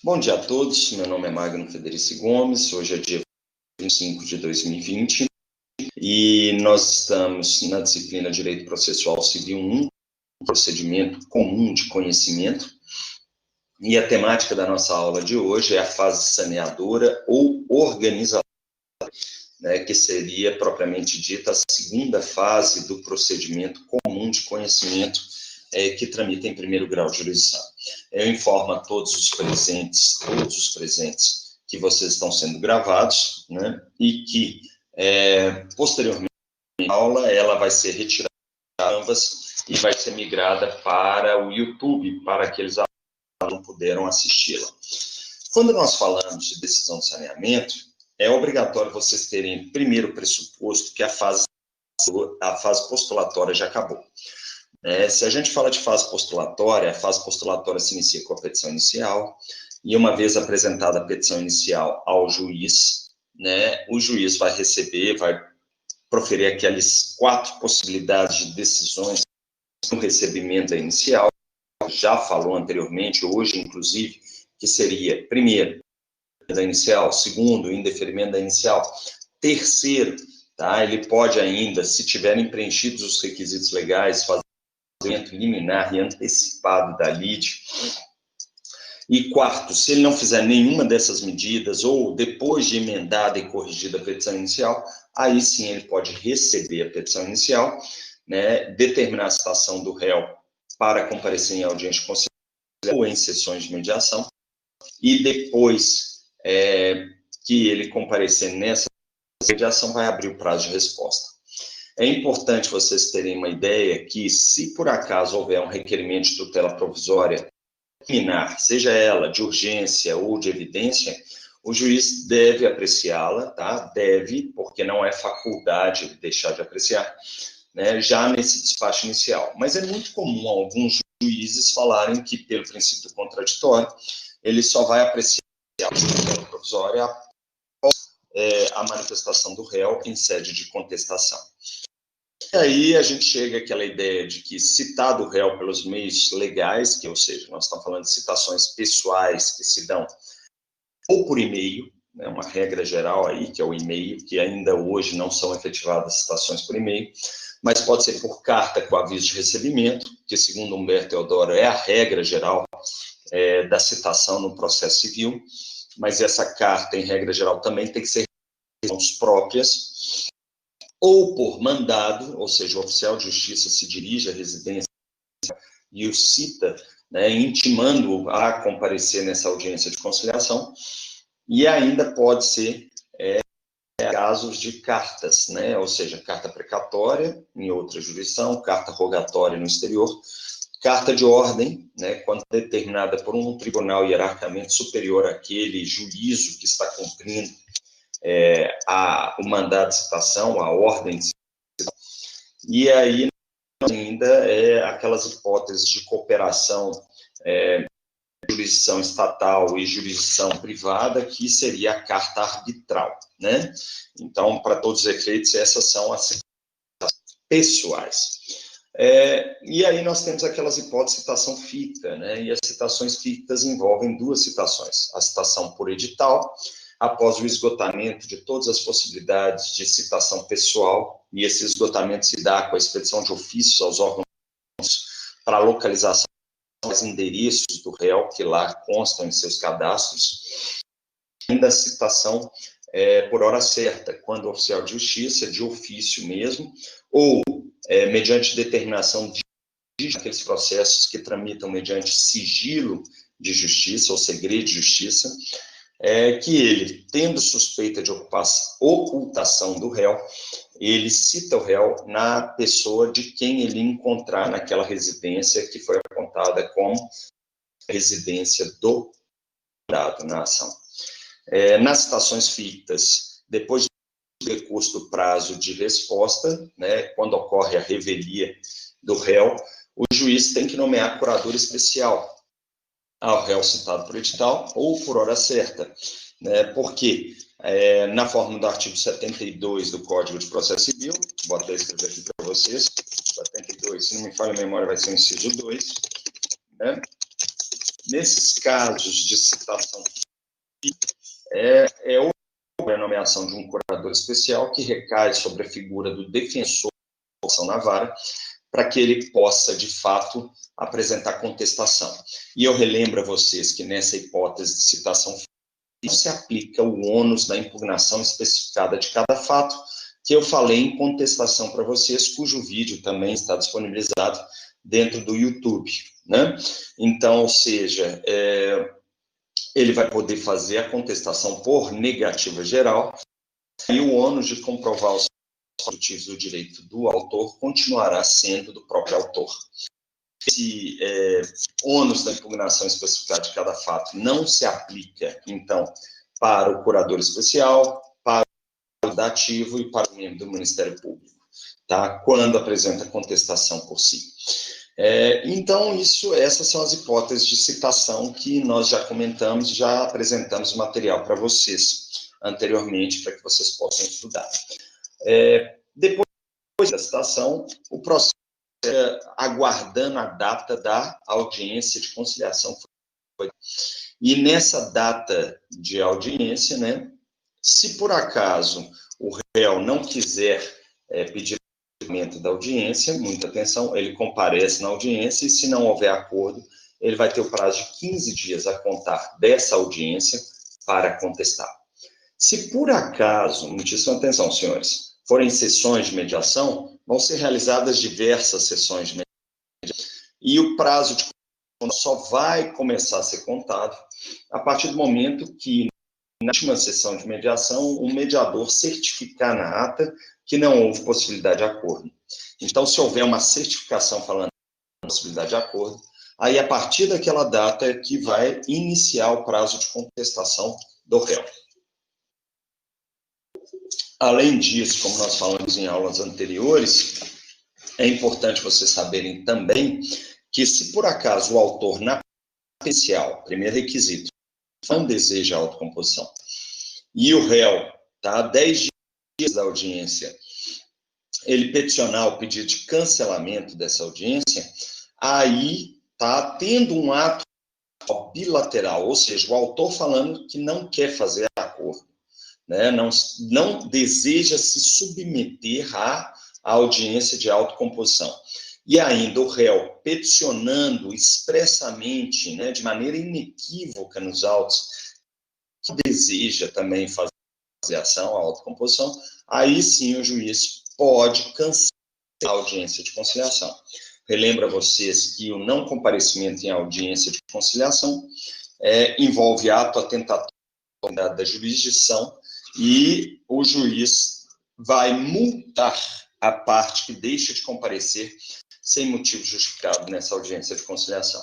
Bom dia a todos, meu nome é Magno Federici Gomes, hoje é dia 25 de 2020 e nós estamos na disciplina Direito Processual Civil 1, procedimento comum de conhecimento, e a temática da nossa aula de hoje é a fase saneadora ou organizadora, que seria propriamente dita a segunda fase do procedimento comum de conhecimento que tramita em primeiro grau de jurisdição. Eu informo a todos os presentes, que vocês estão sendo gravados, e que, posteriormente, a aula ela vai ser retirada ambas e vai ser migrada para o YouTube, para aqueles alunos que não puderam assisti-la. Quando nós falamos de decisão de saneamento, é obrigatório vocês terem primeiro pressuposto que a fase postulatória já acabou. Se a gente fala de fase postulatória, a fase postulatória se inicia com a petição inicial, e uma vez apresentada a petição inicial ao juiz, o juiz vai proferir aquelas 4 possibilidades de decisões no recebimento inicial, já falou anteriormente, hoje inclusive, que seria, primeiro, da inicial, segundo, indeferimento da inicial, terceiro, ele pode ainda, se tiverem preenchidos os requisitos legais, fazer liminar e antecipado da lide. E quarto, se ele não fizer nenhuma dessas medidas, ou depois de emendada e corrigida a petição inicial, aí sim ele pode receber a petição inicial, determinar a citação do réu para comparecer em audiência conciliatória ou em sessões de mediação, e depois que ele comparecer nessa mediação, vai abrir o prazo de resposta. É importante vocês terem uma ideia que, se por acaso houver um requerimento de tutela provisória liminar, seja ela de urgência ou de evidência, o juiz deve apreciá-la, Deve, porque não é faculdade deixar de apreciar, já nesse despacho inicial. Mas é muito comum alguns juízes falarem que, pelo princípio contraditório, ele só vai apreciar a tutela provisória após a manifestação do réu em sede de contestação. E aí a gente chega àquela ideia de que, citado o réu pelos meios legais, ou seja, nós estamos falando de citações pessoais que se dão ou por e-mail, uma regra geral aí, que é o e-mail, que ainda hoje não são efetivadas citações por e-mail, mas pode ser por carta com aviso de recebimento, que segundo Humberto Teodoro é a regra geral da citação no processo civil, mas essa carta, em regra geral, também tem que ser mãos próprias, ou por mandado, ou seja, o oficial de justiça se dirige à residência e o cita, intimando-o a comparecer nessa audiência de conciliação, e ainda pode ser casos de cartas, ou seja, carta precatória em outra jurisdição, carta rogatória no exterior, carta de ordem, quando determinada por um tribunal hierarquicamente superior àquele juízo que está cumprindo o mandado de citação, a ordem de citação, e aí ainda aquelas hipóteses de cooperação, jurisdição estatal e jurisdição privada, que seria a carta arbitral, Então, para todos os efeitos, essas são as citações pessoais. E aí nós temos aquelas hipóteses de citação ficta, E as citações fictas envolvem 2 citações: a citação por edital, após o esgotamento de todas as possibilidades de citação pessoal, e esse esgotamento se dá com a expedição de ofícios aos órgãos para a localização dos endereços do réu, que lá constam em seus cadastros. Ainda a citação por hora certa, quando o oficial de justiça, de ofício mesmo, ou mediante determinação de aqueles processos que tramitam mediante sigilo de justiça ou segredo de justiça, que ele, tendo suspeita de ocultação do réu, ele cita o réu na pessoa de quem ele encontrar naquela residência que foi apontada como residência do mandado na ação. Nas citações fictas, depois do recurso do prazo de resposta, quando ocorre a revelia do réu, o juiz tem que nomear curador especial ao réu citado por edital ou por hora certa, porque na forma do artigo 72 do Código de Processo Civil, vou até escrever aqui para vocês, 72, se não me falha a memória, vai ser o inciso 2, Nesses casos de citação, houve a nomeação de um curador especial que recai sobre a figura do defensor na vara, para que ele possa, de fato, apresentar contestação. E eu relembro a vocês que nessa hipótese de citação não se aplica o ônus da impugnação especificada de cada fato, que eu falei em contestação para vocês, cujo vídeo também está disponibilizado dentro do YouTube, né? Então, ou seja, ele vai poder fazer a contestação por negativa geral e o ônus de comprovar os motivos do direito do autor continuará sendo do próprio autor. Esse ônus da impugnação especificada de cada fato não se aplica, então, para o curador especial, para o dativo e para o membro do Ministério Público, tá? Quando apresenta contestação por si. Então, essas são as hipóteses de citação que nós já comentamos, já apresentamos o material para vocês anteriormente, para que vocês possam estudar. Depois da citação, o processo aguardando a data da audiência de conciliação. E nessa data de audiência, né, se por acaso o réu não quiser pedir o aumento da audiência, muita atenção, ele comparece na audiência e se não houver acordo, ele vai ter o prazo de 15 dias a contar dessa audiência para contestar. Se por acaso, muitíssima atenção, senhores, forem sessões de mediação, vão ser realizadas diversas sessões de mediação. E o prazo de só vai começar a ser contado a partir do momento que, na última sessão de mediação, o mediador certificar na ata que não houve possibilidade de acordo. Então, se houver uma certificação falando de possibilidade de acordo, aí, a partir daquela data, é que vai iniciar o prazo de contestação do réu. Além disso, como nós falamos em aulas anteriores, é importante vocês saberem também que, se por acaso o autor, na inicial, primeiro requisito, não deseja autocomposição, e o réu, tá, 10 dias da audiência, ele peticionar o pedido de cancelamento dessa audiência, aí tá tendo um ato bilateral, ou seja, o autor falando que não quer fazer acordo, né, não deseja se submeter à audiência de autocomposição. E ainda o réu peticionando expressamente, né, de maneira inequívoca nos autos, que deseja também fazer ação à autocomposição, aí sim o juiz pode cancelar a audiência de conciliação. Relembro a vocês que o não comparecimento em audiência de conciliação envolve ato atentatório da jurisdição e o juiz vai multar a parte que deixa de comparecer sem motivo justificado nessa audiência de conciliação.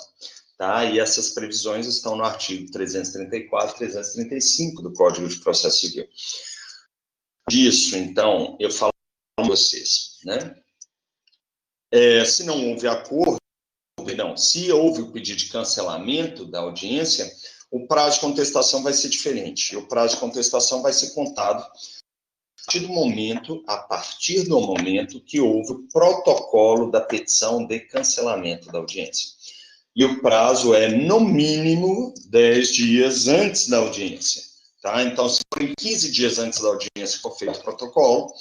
Tá? E essas previsões estão no artigo 334 e 335 do Código de Processo Civil. Disso, então, eu falo com vocês, né? Se não houve acordo, se houve o pedido de cancelamento da audiência, o prazo de contestação vai ser diferente. O prazo de contestação vai ser contado a partir do momento que houve o protocolo da petição de cancelamento da audiência. E o prazo é, no mínimo, 10 dias antes da audiência. Tá? Então, se for em 15 dias antes da audiência for feito o protocolo,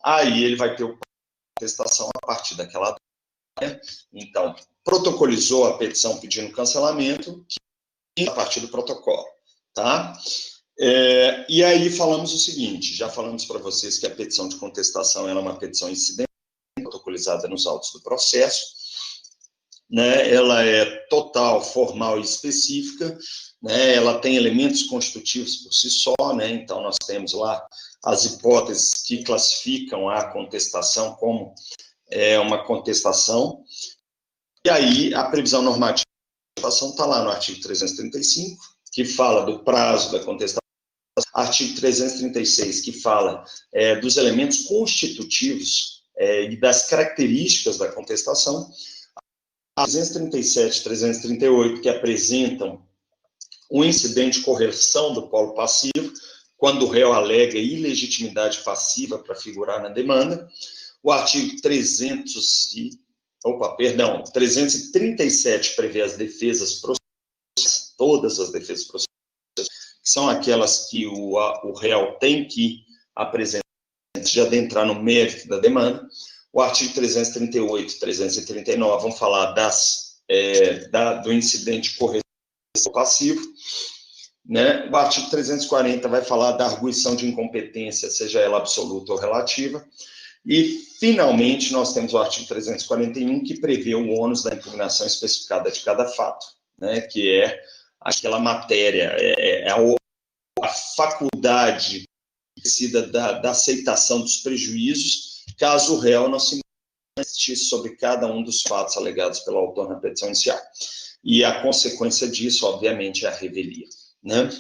aí ele vai ter o prazo de contestação a partir daquela data. Né? Então, protocolizou a petição pedindo cancelamento, a partir do protocolo. Tá? E aí falamos o seguinte, já falamos para vocês que a petição de contestação ela é uma petição incidente, protocolizada nos autos do processo, né? Ela é total, formal e específica, né? Ela tem elementos constitutivos por si só, né? Então nós temos lá as hipóteses que classificam a contestação como uma contestação, e aí a previsão normativa da contestação está lá no artigo 335, que fala do prazo da contestação, artigo 336, que fala dos elementos constitutivos e das características da contestação, 337 e 338, que apresentam o incidente de correção do polo passivo, quando o réu alega ilegitimidade passiva para figurar na demanda, o artigo 337 prevê as defesas processuais, todas as defesas processuais, que são aquelas que o réu tem que apresentar antes de adentrar no mérito da demanda. O artigo 338 e 339 vão falar do incidente correção passivo, né? O artigo 340 vai falar da arguição de incompetência, seja ela absoluta ou relativa. E, finalmente, nós temos o artigo 341, que prevê o ônus da impugnação especificada de cada fato, né? Que é aquela matéria, a faculdade da aceitação dos prejuízos, caso o réu não se manifeste sobre cada um dos fatos alegados pelo autor na petição inicial. E a consequência disso, obviamente, é a revelia, né?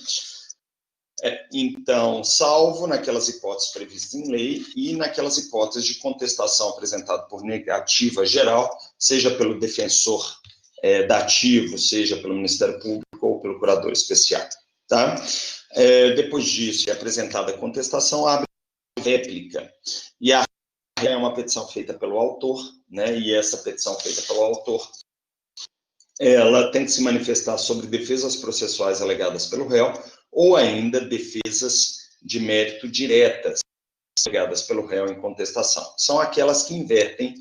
Então, salvo naquelas hipóteses previstas em lei e naquelas hipóteses de contestação apresentada por negativa geral, seja pelo defensor dativo, seja pelo Ministério Público ou pelo curador especial, tá? Depois disso, é apresentada a contestação, abre réplica. E a réplica é uma petição feita pelo autor, né? E essa petição feita pelo autor, ela tem que se manifestar sobre defesas processuais alegadas pelo réu ou ainda defesas de mérito diretas alegadas pelo réu em contestação. São aquelas que invertem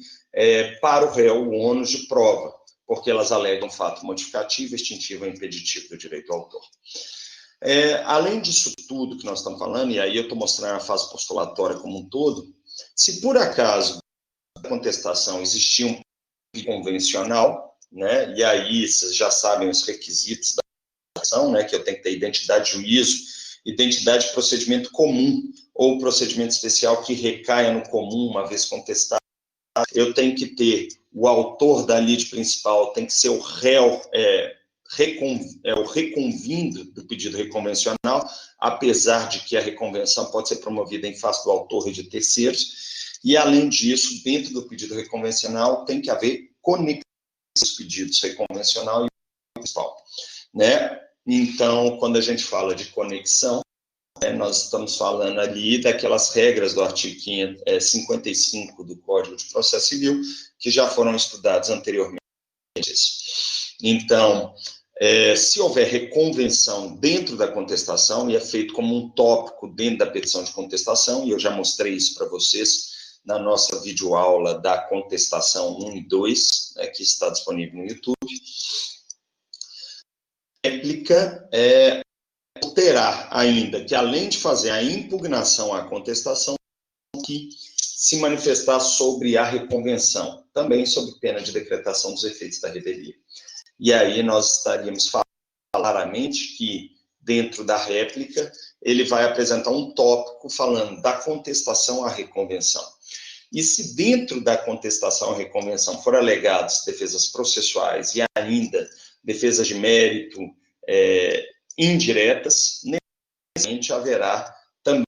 para o réu o ônus de prova, porque elas alegam fato modificativo, extintivo ou impeditivo do direito ao autor. Além disso tudo que nós estamos falando, e aí eu estou mostrando a fase postulatória como um todo, se por acaso na contestação existia um convencional, né, e aí vocês já sabem os requisitos da ação, né, que eu tenho que ter identidade de juízo, identidade de procedimento comum, ou procedimento especial que recaia no comum, uma vez contestado. Eu tenho que ter o autor da lide principal, tem que ser o réu, o reconvindo do pedido reconvencional, apesar de que a reconvenção pode ser promovida em face do autor e de terceiros, e além disso, dentro do pedido reconvencional, tem que haver conexão dos pedidos reconvencional e principal, né? Então, quando a gente fala de conexão, nós estamos falando ali daquelas regras do artigo 55 do Código de Processo Civil, que já foram estudados anteriormente. Então, se houver reconvenção dentro da contestação, e é feito como um tópico dentro da petição de contestação, e eu já mostrei isso para vocês na nossa videoaula da contestação 1 e 2, que está disponível no YouTube, a réplica terá ainda que, além de fazer a impugnação à contestação, que se manifestar sobre a reconvenção, também sob pena de decretação dos efeitos da revelia. E aí nós estaríamos falando claramente que, dentro da réplica, ele vai apresentar um tópico falando da contestação à reconvenção. E se dentro da contestação à reconvenção for alegados defesas processuais e ainda defesas de mérito indiretas, necessariamente haverá também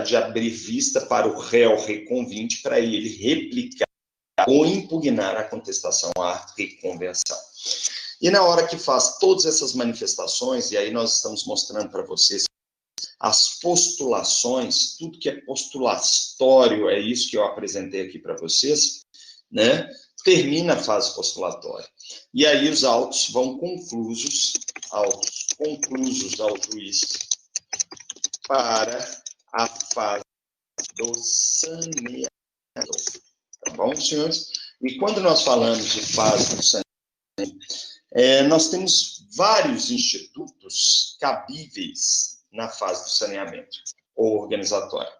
de abrir vista para o réu reconvinte para ele replicar ou impugnar a contestação à reconvenção. E na hora que faz todas essas manifestações, e aí nós estamos mostrando para vocês as postulações, tudo que é postulatório, é isso que eu apresentei aqui para vocês, né? Termina a fase postulatória. E aí os autos vão conclusos ao juiz para a fase do saneamento. Tá bom, senhores? E quando nós falamos de fase do saneamento, nós temos vários institutos cabíveis na fase do saneamento ou organizatório.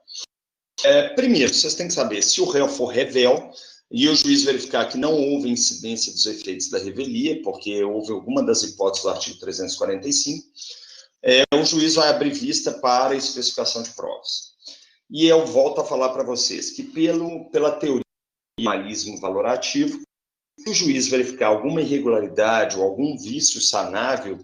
Primeiro, vocês têm que saber se o réu for revel e o juiz verificar que não houve incidência dos efeitos da revelia, porque houve alguma das hipóteses do artigo 345, o juiz vai abrir vista para a especificação de provas. E eu volto a falar para vocês que pela teoria do formalismo valorativo, se o juiz verificar alguma irregularidade ou algum vício sanável,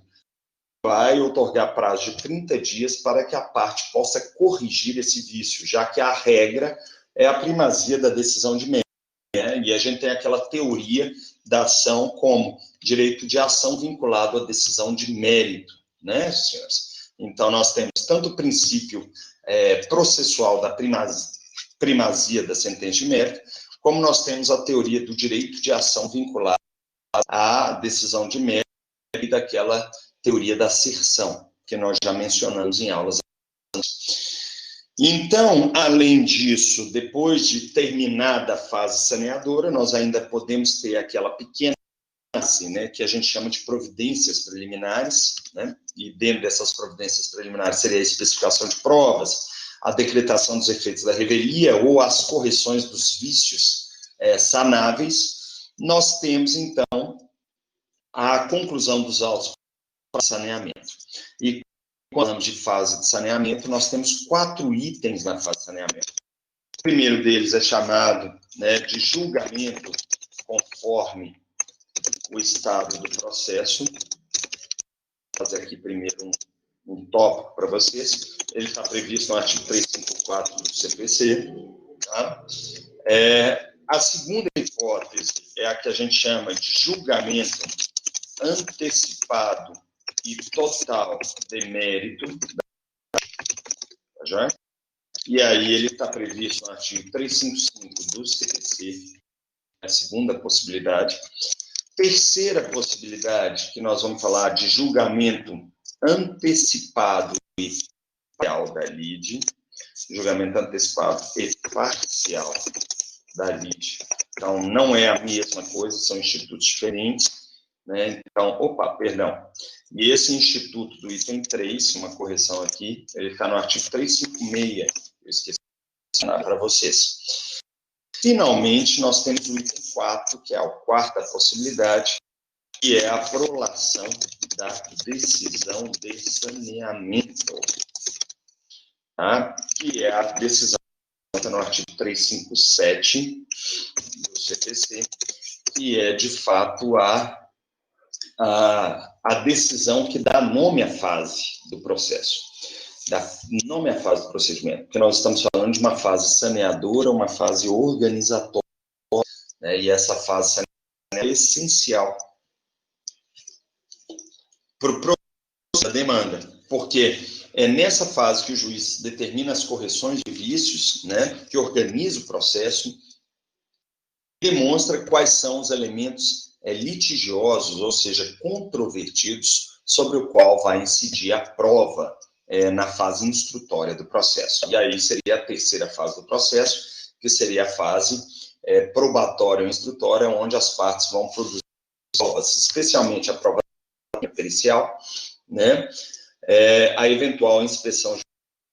vai otorgar prazo de 30 dias para que a parte possa corrigir esse vício, já que a regra é a primazia da decisão de mérito, né? E a gente tem aquela teoria da ação como direito de ação vinculado à decisão de mérito, né, senhores? Então, nós temos tanto o princípio processual da primazia da sentença de mérito, como nós temos a teoria do direito de ação vinculado à decisão de mérito e daquela teoria da asserção, que nós já mencionamos em aulas. Então, além disso, depois de terminada a fase saneadora, nós ainda podemos ter aquela pequena fase, né, que a gente chama de providências preliminares, né, e dentro dessas providências preliminares seria a especificação de provas, a decretação dos efeitos da revelia ou as correções dos vícios sanáveis. Nós temos, então, a conclusão dos autos para saneamento. E quando falamos de fase de saneamento, nós temos 4 itens na fase de saneamento. O primeiro deles é chamado, né, de julgamento conforme o estado do processo. Vou fazer aqui primeiro um tópico para vocês. Ele está previsto no artigo 354 do CPC. Tá? A segunda hipótese é a que a gente chama de julgamento antecipado e total de mérito. Já? E aí ele está previsto no artigo 355 do CPC, a segunda possibilidade. Terceira possibilidade, que nós vamos falar de julgamento antecipado e parcial da lide. Julgamento antecipado e parcial da lide. Então, não é a mesma coisa, são institutos diferentes. Né? Então, E esse instituto do item 3, uma correção aqui, ele está no artigo 356, eu esqueci de mencionar para vocês. Finalmente, nós temos o item 4, que é a quarta possibilidade, que é a prolação da decisão de saneamento, tá? Que é a decisão no artigo 357 do CPC, que é, de fato, a decisão que dá nome à fase do processo, dá nome à fase do procedimento, porque nós estamos falando de uma fase saneadora, uma fase organizatória, né, e essa fase saneadora é essencial para o processo da demanda, porque é nessa fase que o juiz determina as correções de vícios, né, que organiza o processo, demonstra quais são os elementos litigiosos, ou seja, controvertidos, sobre o qual vai incidir a prova na fase instrutória do processo. E aí seria a terceira fase do processo, que seria a fase probatória ou instrutória, onde as partes vão produzir provas, especialmente a prova pericial, né? A eventual inspeção judicial,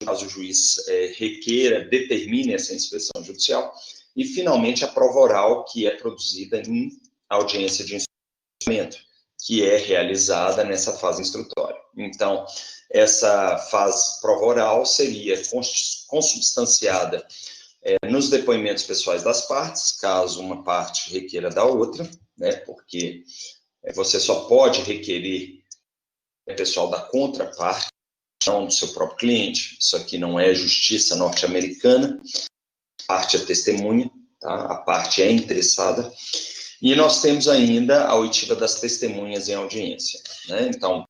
caso o juiz requeira, determine essa inspeção judicial, e, finalmente, a prova oral, que é produzida em audiência de instrumento, que é realizada nessa fase instrutória. Então, essa fase prova oral seria consubstanciada nos depoimentos pessoais das partes, caso uma parte requeira da outra, né, porque você só pode requerer pessoal da contraparte, não do seu próprio cliente. Isso aqui não é justiça norte-americana. A parte é testemunha, tá? A parte é interessada. E nós temos ainda a oitiva das testemunhas em audiência, né? Então,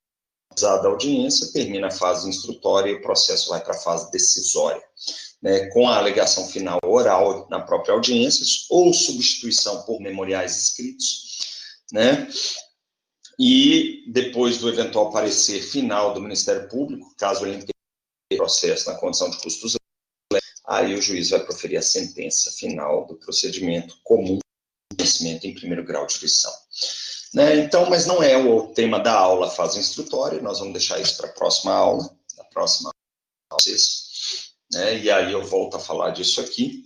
a audiência, termina a fase instrutória e o processo vai para a fase decisória, né? Com a alegação final oral na própria audiência ou substituição por memoriais escritos, né? E depois do eventual parecer final do Ministério Público, caso ele tenha processo na condição de custos, aí o juiz vai proferir a sentença final do procedimento comum de conhecimento em primeiro grau de jurisdição. Né? Então, mas não é o tema da aula, fase instrutória, nós vamos deixar isso para a próxima aula, né? E aí eu volto a falar disso aqui,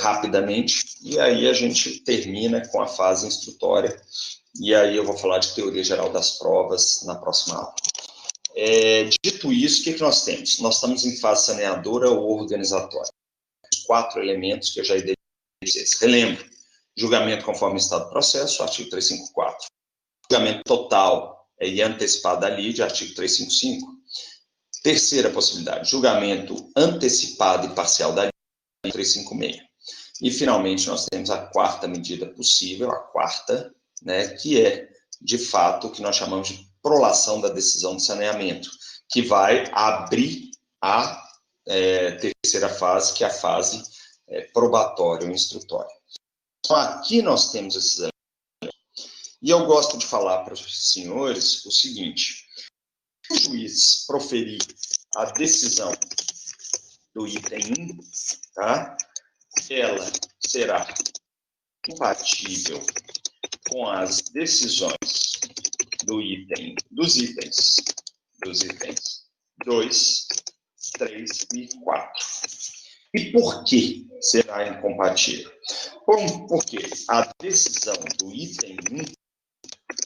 rapidamente, e aí a gente termina com a fase instrutória, e aí eu vou falar de teoria geral das provas na próxima aula. Dito isso, o que nós temos? Nós estamos em fase saneadora ou organizatória. Os 4 elementos que eu já identifiquei. Relembro, julgamento conforme o estado do processo, artigo 354. Julgamento total e antecipado da lide, artigo 355. Terceira possibilidade, julgamento antecipado e parcial da lide, artigo 356. E, finalmente, nós temos a quarta medida possível, a quarta, né, que é, de fato, o que nós chamamos de prolação da decisão de saneamento, que vai abrir a terceira fase, que é a fase probatória ou instrutória. Então, aqui nós temos esses elementos. E eu gosto de falar para os senhores o seguinte: se o juiz proferir a decisão do item 1, tá? Ela será compatível com as decisões dos itens 2, 3 e 4. E por que será incompatível? Porque a decisão do item 1,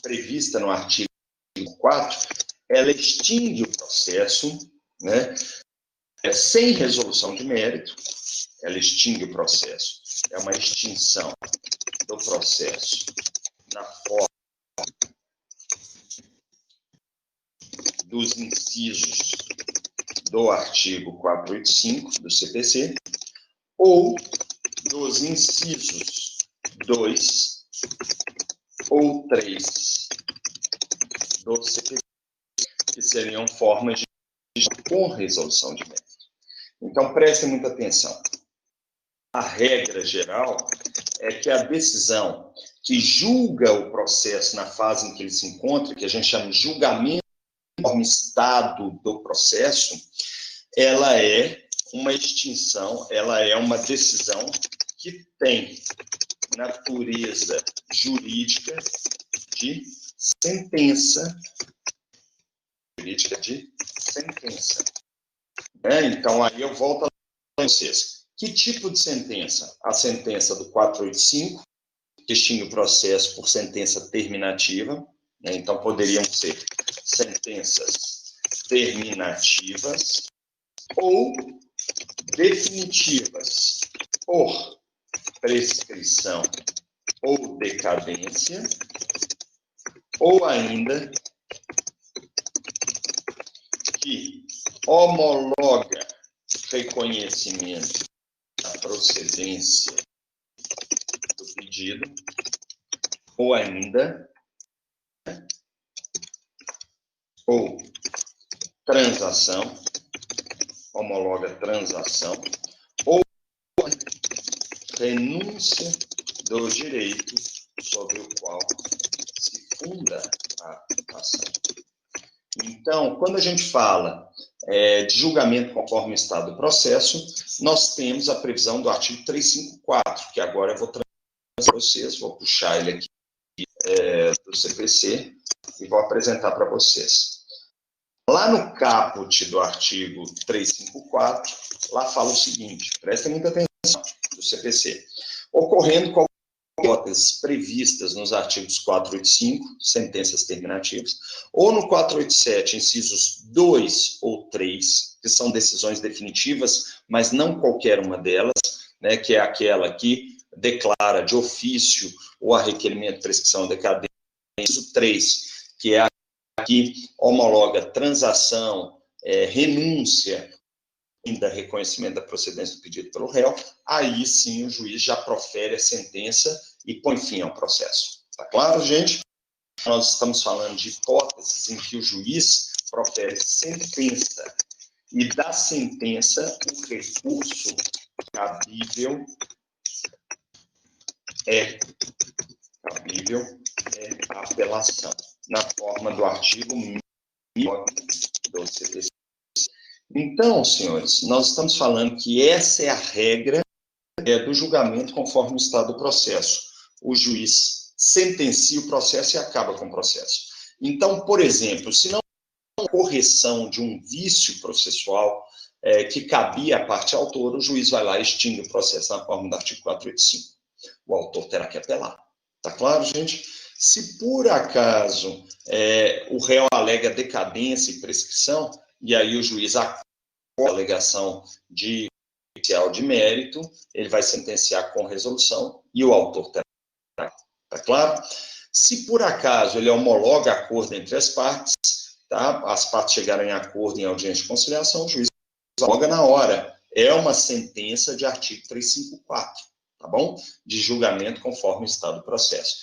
prevista no artigo 4, ela extingue o processo, né, sem resolução de mérito, ela extingue o processo. É uma extinção do processo na forma dos incisos do artigo 485 do CPC, ou dos incisos 2 ou 3 do CPC, que seriam formas de com resolução de mérito. Então, prestem muita atenção. A regra geral é que a decisão que julga o processo na fase em que ele se encontra, que a gente chama de julgamento conforme estado do processo, ela é uma extinção, ela é uma decisão que tem natureza jurídica de sentença. Então, aí eu volto a vocês. Que tipo de sentença? A sentença do 485, que extingue o processo por sentença terminativa, né? Então, poderiam ser sentenças terminativas ou definitivas por prescrição ou decadência, ou ainda que homologa reconhecimento da procedência do pedido, ou ainda ou transação, homologa transação, ou renúncia do direito sobre o qual se funda a ação. Então, quando a gente fala de julgamento conforme o estado do processo, nós temos a previsão do artigo 354, que agora eu vou trazer para vocês, vou puxar ele aqui do CPC e vou apresentar para vocês. Lá no caput do artigo 354, lá fala o seguinte, prestem muita atenção, do CPC. Ocorrendo qualquer hipóteses previstas nos artigos 485, sentenças terminativas, ou no 487, incisos 2 ou 3, que são decisões definitivas, mas não qualquer uma delas, né, que é aquela que declara de ofício ou a requerimento de prescrição ou decadência, inciso 3, que é a que homologa transação, renúncia, ainda reconhecimento da procedência do pedido pelo réu, aí sim o juiz já profere a sentença e põe fim ao processo. Tá claro, gente? Nós estamos falando de hipóteses em que o juiz profere sentença e da sentença o recurso cabível é a apelação, na forma do artigo 1009 do CPC. Então, senhores, nós estamos falando que essa é a regra do julgamento conforme o estado do processo. O juiz sentencia o processo e acaba com o processo. Então, por exemplo, se não há correção de um vício processual que cabia à parte autora, o juiz vai lá e extingue o processo na forma do artigo 485. O autor terá que apelar. Tá claro, gente? Se por acaso o réu alega decadência e prescrição, e aí o juiz acolhe a alegação de mérito, ele vai sentenciar com resolução e o autor terá. Tá claro? Se por acaso ele homologa acordo entre as partes, tá? As partes chegaram em acordo em audiência de conciliação, o juiz homologa na hora. É uma sentença de artigo 354, tá bom? De julgamento conforme o estado do processo.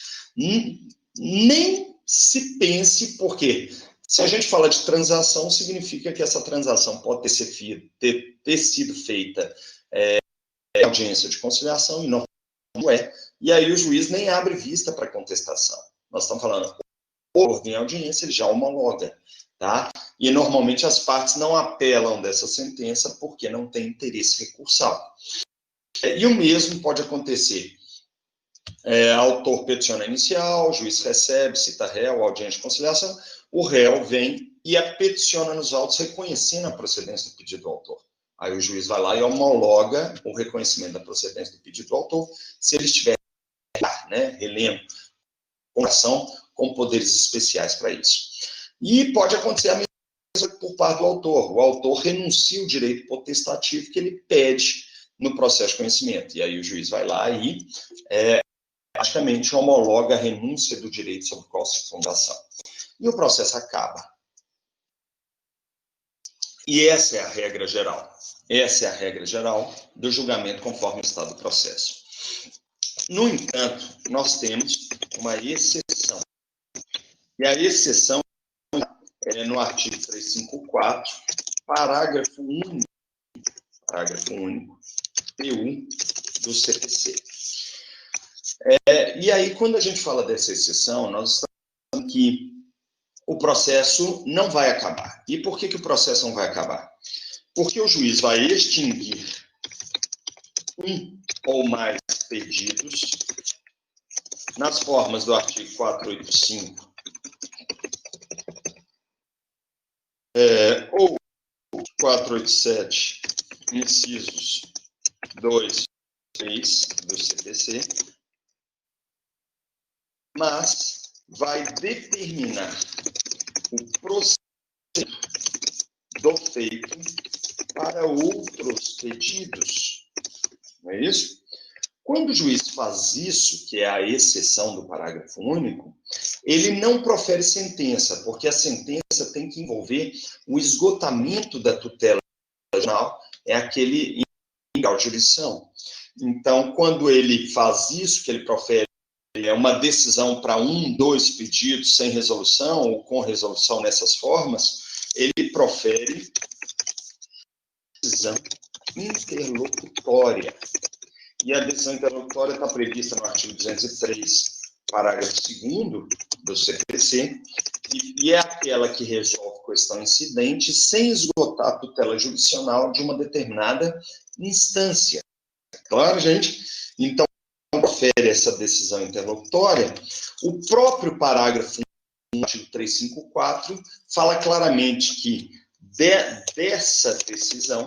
Nem se pense, porque se a gente fala de transação, significa que essa transação pode ter sido feita em audiência de conciliação, e não é. E aí o juiz nem abre vista para contestação. nós estamos falando, o em audiência, ele já homologa, tá? E normalmente as partes não apelam dessa sentença porque não tem interesse recursal. E o mesmo pode acontecer. Autor peticiona inicial, o juiz recebe, cita réu, audiência de conciliação, o réu vem e peticiona nos autos reconhecendo a procedência do pedido do autor. Aí o juiz vai lá e homologa o reconhecimento da procedência do pedido do autor, se ele estiver, relembro, com ação com poderes especiais para isso. E pode acontecer a mesma por parte do autor. O autor renuncia o direito potestativo que ele pede no processo de conhecimento. E aí o juiz vai lá e praticamente homologa a renúncia do direito sobre o qual se funda a ação. E o processo acaba. E essa é a regra geral. Essa é a regra geral do julgamento conforme o estado do processo. No entanto, nós temos uma exceção. E a exceção é no artigo 354, parágrafo único, P1 do CPC. E aí, quando a gente fala dessa exceção, nós estamos falando que o processo não vai acabar. E por que o processo não vai acabar? Porque o juiz vai extinguir um ou mais pedidos nas formas do artigo 485 ou 487, incisos 2 e 3 do CPC, mas vai determinar o procedimento do feito para outros pedidos. Não é isso? Quando o juiz faz isso, que é a exceção do parágrafo único, ele não profere sentença, porque a sentença tem que envolver o esgotamento da tutela original, é aquele em jurisdição. Então, quando ele faz isso, que ele profere uma decisão para 1, 2 pedidos sem resolução, ou com resolução nessas formas, ele profere decisão interlocutória. E a decisão interlocutória está prevista no artigo 203, parágrafo 2º do CPC, e é aquela que resolve questão incidente sem esgotar a tutela jurisdicional de uma determinada instância. Claro, gente? Então, confere essa decisão interlocutória, o próprio parágrafo do artigo 354 fala claramente que dessa decisão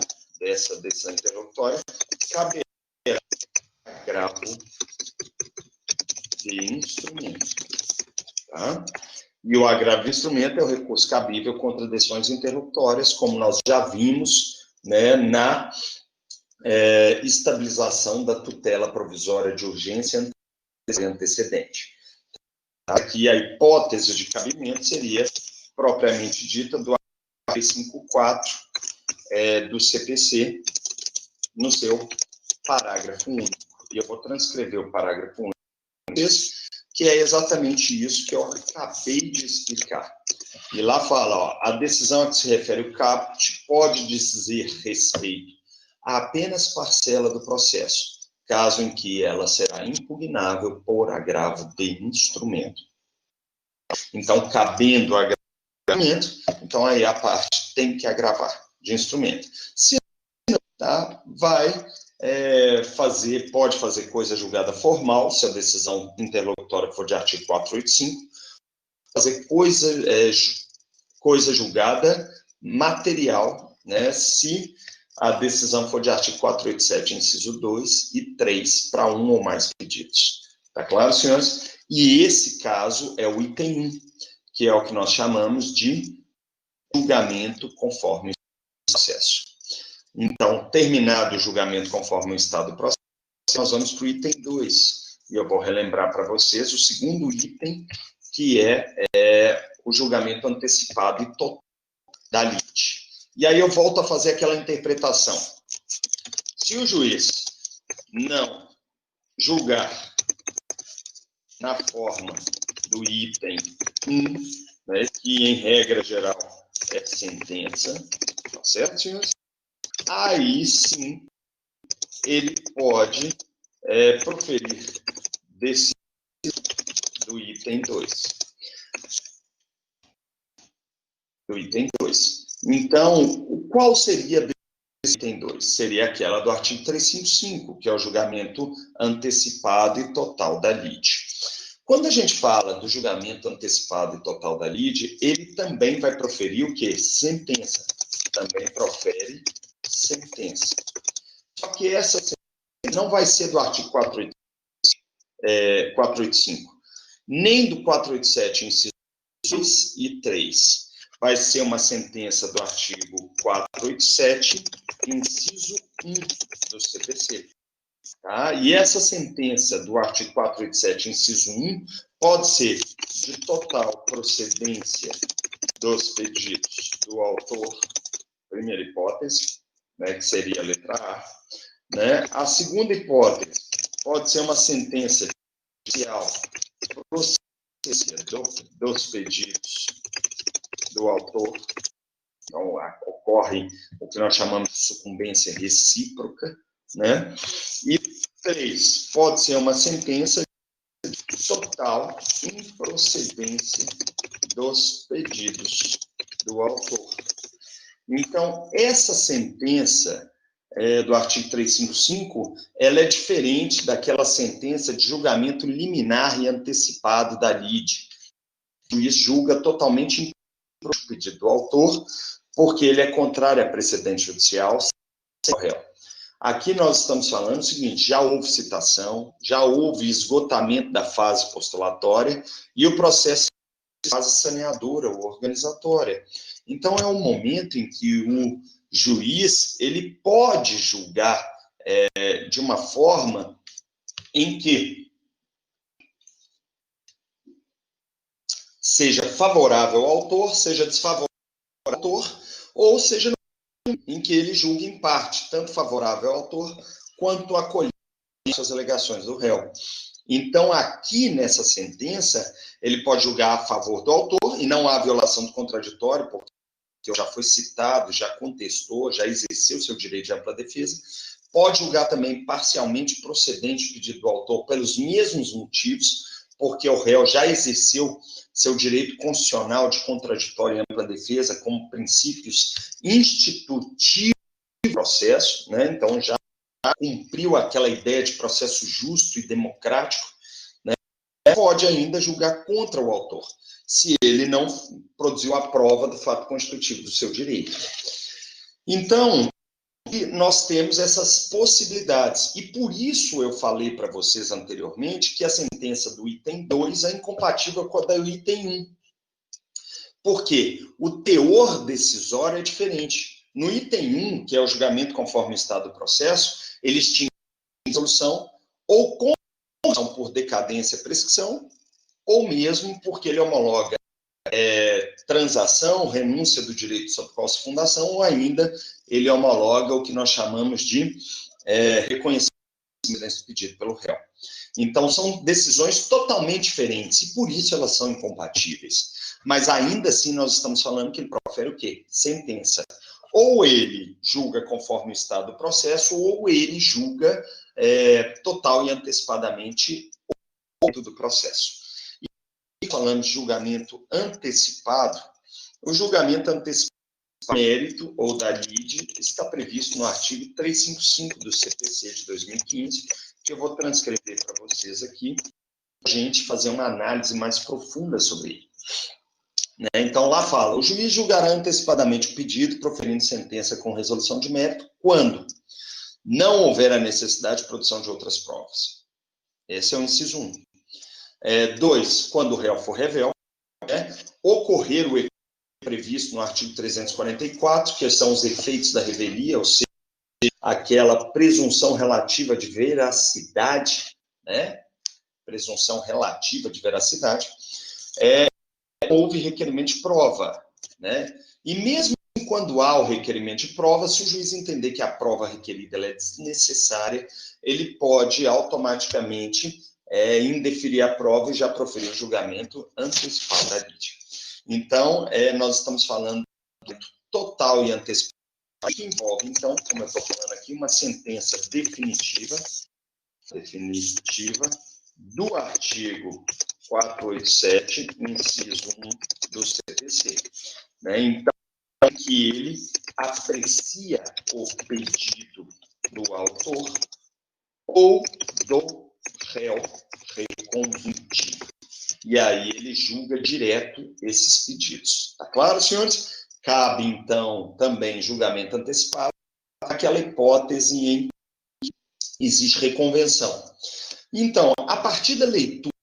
interlocutória, caberá agravo de instrumento. Tá? E o agravo de instrumento é o recurso cabível contra decisões interlocutórias, como nós já vimos, na estabilização da tutela provisória de urgência antecedente. Aqui a hipótese de cabimento seria propriamente dita do artigo 354 do CPC no seu parágrafo único. E eu vou transcrever o parágrafo único, que é exatamente isso que eu acabei de explicar. E lá fala, a decisão a que se refere o caput pode dizer respeito a apenas parcela do processo, caso em que ela será impugnável por agravo de instrumento. Então, cabendo o agravamento, então aí a parte tem que agravar de instrumento. Se não, pode fazer coisa julgada formal, se a decisão interlocutória for de artigo 485, fazer coisa julgada material, se a decisão for de artigo 487, inciso 2 e 3, para 1 ou mais pedidos. Tá claro, senhores? E esse caso é o item 1, que é o que nós chamamos de julgamento conforme o processo. Então, terminado o julgamento conforme o estado do processo, nós vamos para o item 2. E eu vou relembrar para vocês o segundo item, que é o julgamento antecipado e total da lite. E aí eu volto a fazer aquela interpretação. Se o juiz não julgar na forma do item 1, que em regra geral é sentença, tá certo, senhores? Aí sim ele pode proferir decisão do do item 2. Do item 2. Então, qual seria esse item 2? Seria aquela do artigo 355, que é o julgamento antecipado e total da lide. Quando a gente fala do julgamento antecipado e total da lide, ele também vai proferir o quê? Sentença. Também profere sentença. Só que essa sentença não vai ser do artigo 485, nem do 487, incisos 2 e 3. Vai ser uma sentença do artigo 487, inciso 1 do CPC. Tá? E essa sentença do artigo 487, inciso 1, pode ser de total procedência dos pedidos do autor, primeira hipótese, né, que seria a letra A. Né? A segunda hipótese pode ser uma sentença judicial procedência dos pedidos do autor. Então, ocorre o que nós chamamos de sucumbência recíproca. Né? E 3, pode ser uma sentença de total improcedência dos pedidos do autor. Então, essa sentença do artigo 355, ela é diferente daquela sentença de julgamento liminar e antecipado da lide. O juiz julga totalmente o pedido do autor, porque ele é contrário a precedente judicial sem o réu. Aqui nós estamos falando o seguinte: já houve citação, já houve esgotamento da fase postulatória e o processo é fase saneadora ou organizatória. Então, é um momento em que o juiz ele pode julgar de uma forma em que seja favorável ao autor, seja desfavorável ao autor, ou seja em que ele julgue em parte, tanto favorável ao autor, quanto acolher as alegações do réu. Então, aqui nessa sentença, ele pode julgar a favor do autor, e não há violação do contraditório, porque já foi citado, já contestou, já exerceu seu direito de ampla defesa. Pode julgar também parcialmente procedente o pedido do autor pelos mesmos motivos, porque o réu já exerceu seu direito constitucional de contraditório e ampla defesa como princípios institutivos do processo, né? Então já cumpriu aquela ideia de processo justo e democrático, né? Pode ainda julgar contra o autor, se ele não produziu a prova do fato constitutivo do seu direito. Então, nós temos essas possibilidades. E por isso eu falei para vocês anteriormente que a sentença do item 2 é incompatível com a do item 1. Porque o teor decisório é diferente. No item 1, que é o julgamento conforme o estado do processo, eles tinham resolução ou condenação por decadência, prescrição, ou mesmo porque ele homologa transação, renúncia do direito sobre falsa fundação, ou ainda ele homologa o que nós chamamos de reconhecimento pedido pelo réu. Então, são decisões totalmente diferentes, e por isso elas são incompatíveis. Mas ainda assim, nós estamos falando que ele profere o quê? Sentença. Ou ele julga conforme o estado do processo, ou ele julga total e antecipadamente o do processo. Falando de julgamento antecipado, o julgamento antecipado mérito ou da lide está previsto no artigo 355 do CPC de 2015, que eu vou transcrever para vocês aqui, para a gente fazer uma análise mais profunda sobre ele. Né? Então, lá fala: o juiz julgará antecipadamente o pedido, proferindo sentença com resolução de mérito, quando não houver a necessidade de produção de outras provas. Esse é o inciso 1. 2, quando o réu for revel, ocorrer o previsto no artigo 344, que são os efeitos da revelia, ou seja, aquela presunção relativa de veracidade, né? Presunção relativa de veracidade, houve requerimento de prova, né? E mesmo quando há o requerimento de prova, se o juiz entender que a prova requerida ela é desnecessária, ele pode automaticamente indeferir a prova e já proferir o julgamento antecipado da lide. Então, nós estamos falando de total e antecipado, que envolve, então, como eu estou falando aqui, uma sentença definitiva, do artigo 487, inciso 1 do CPC. Né? Então, que ele aprecia o pedido do autor ou do réu reconvinte. E aí ele julga direto esses pedidos. Tá claro, senhores? Cabe, então, também julgamento antecipado naquela hipótese em que existe reconvenção. Então, a partir da leitura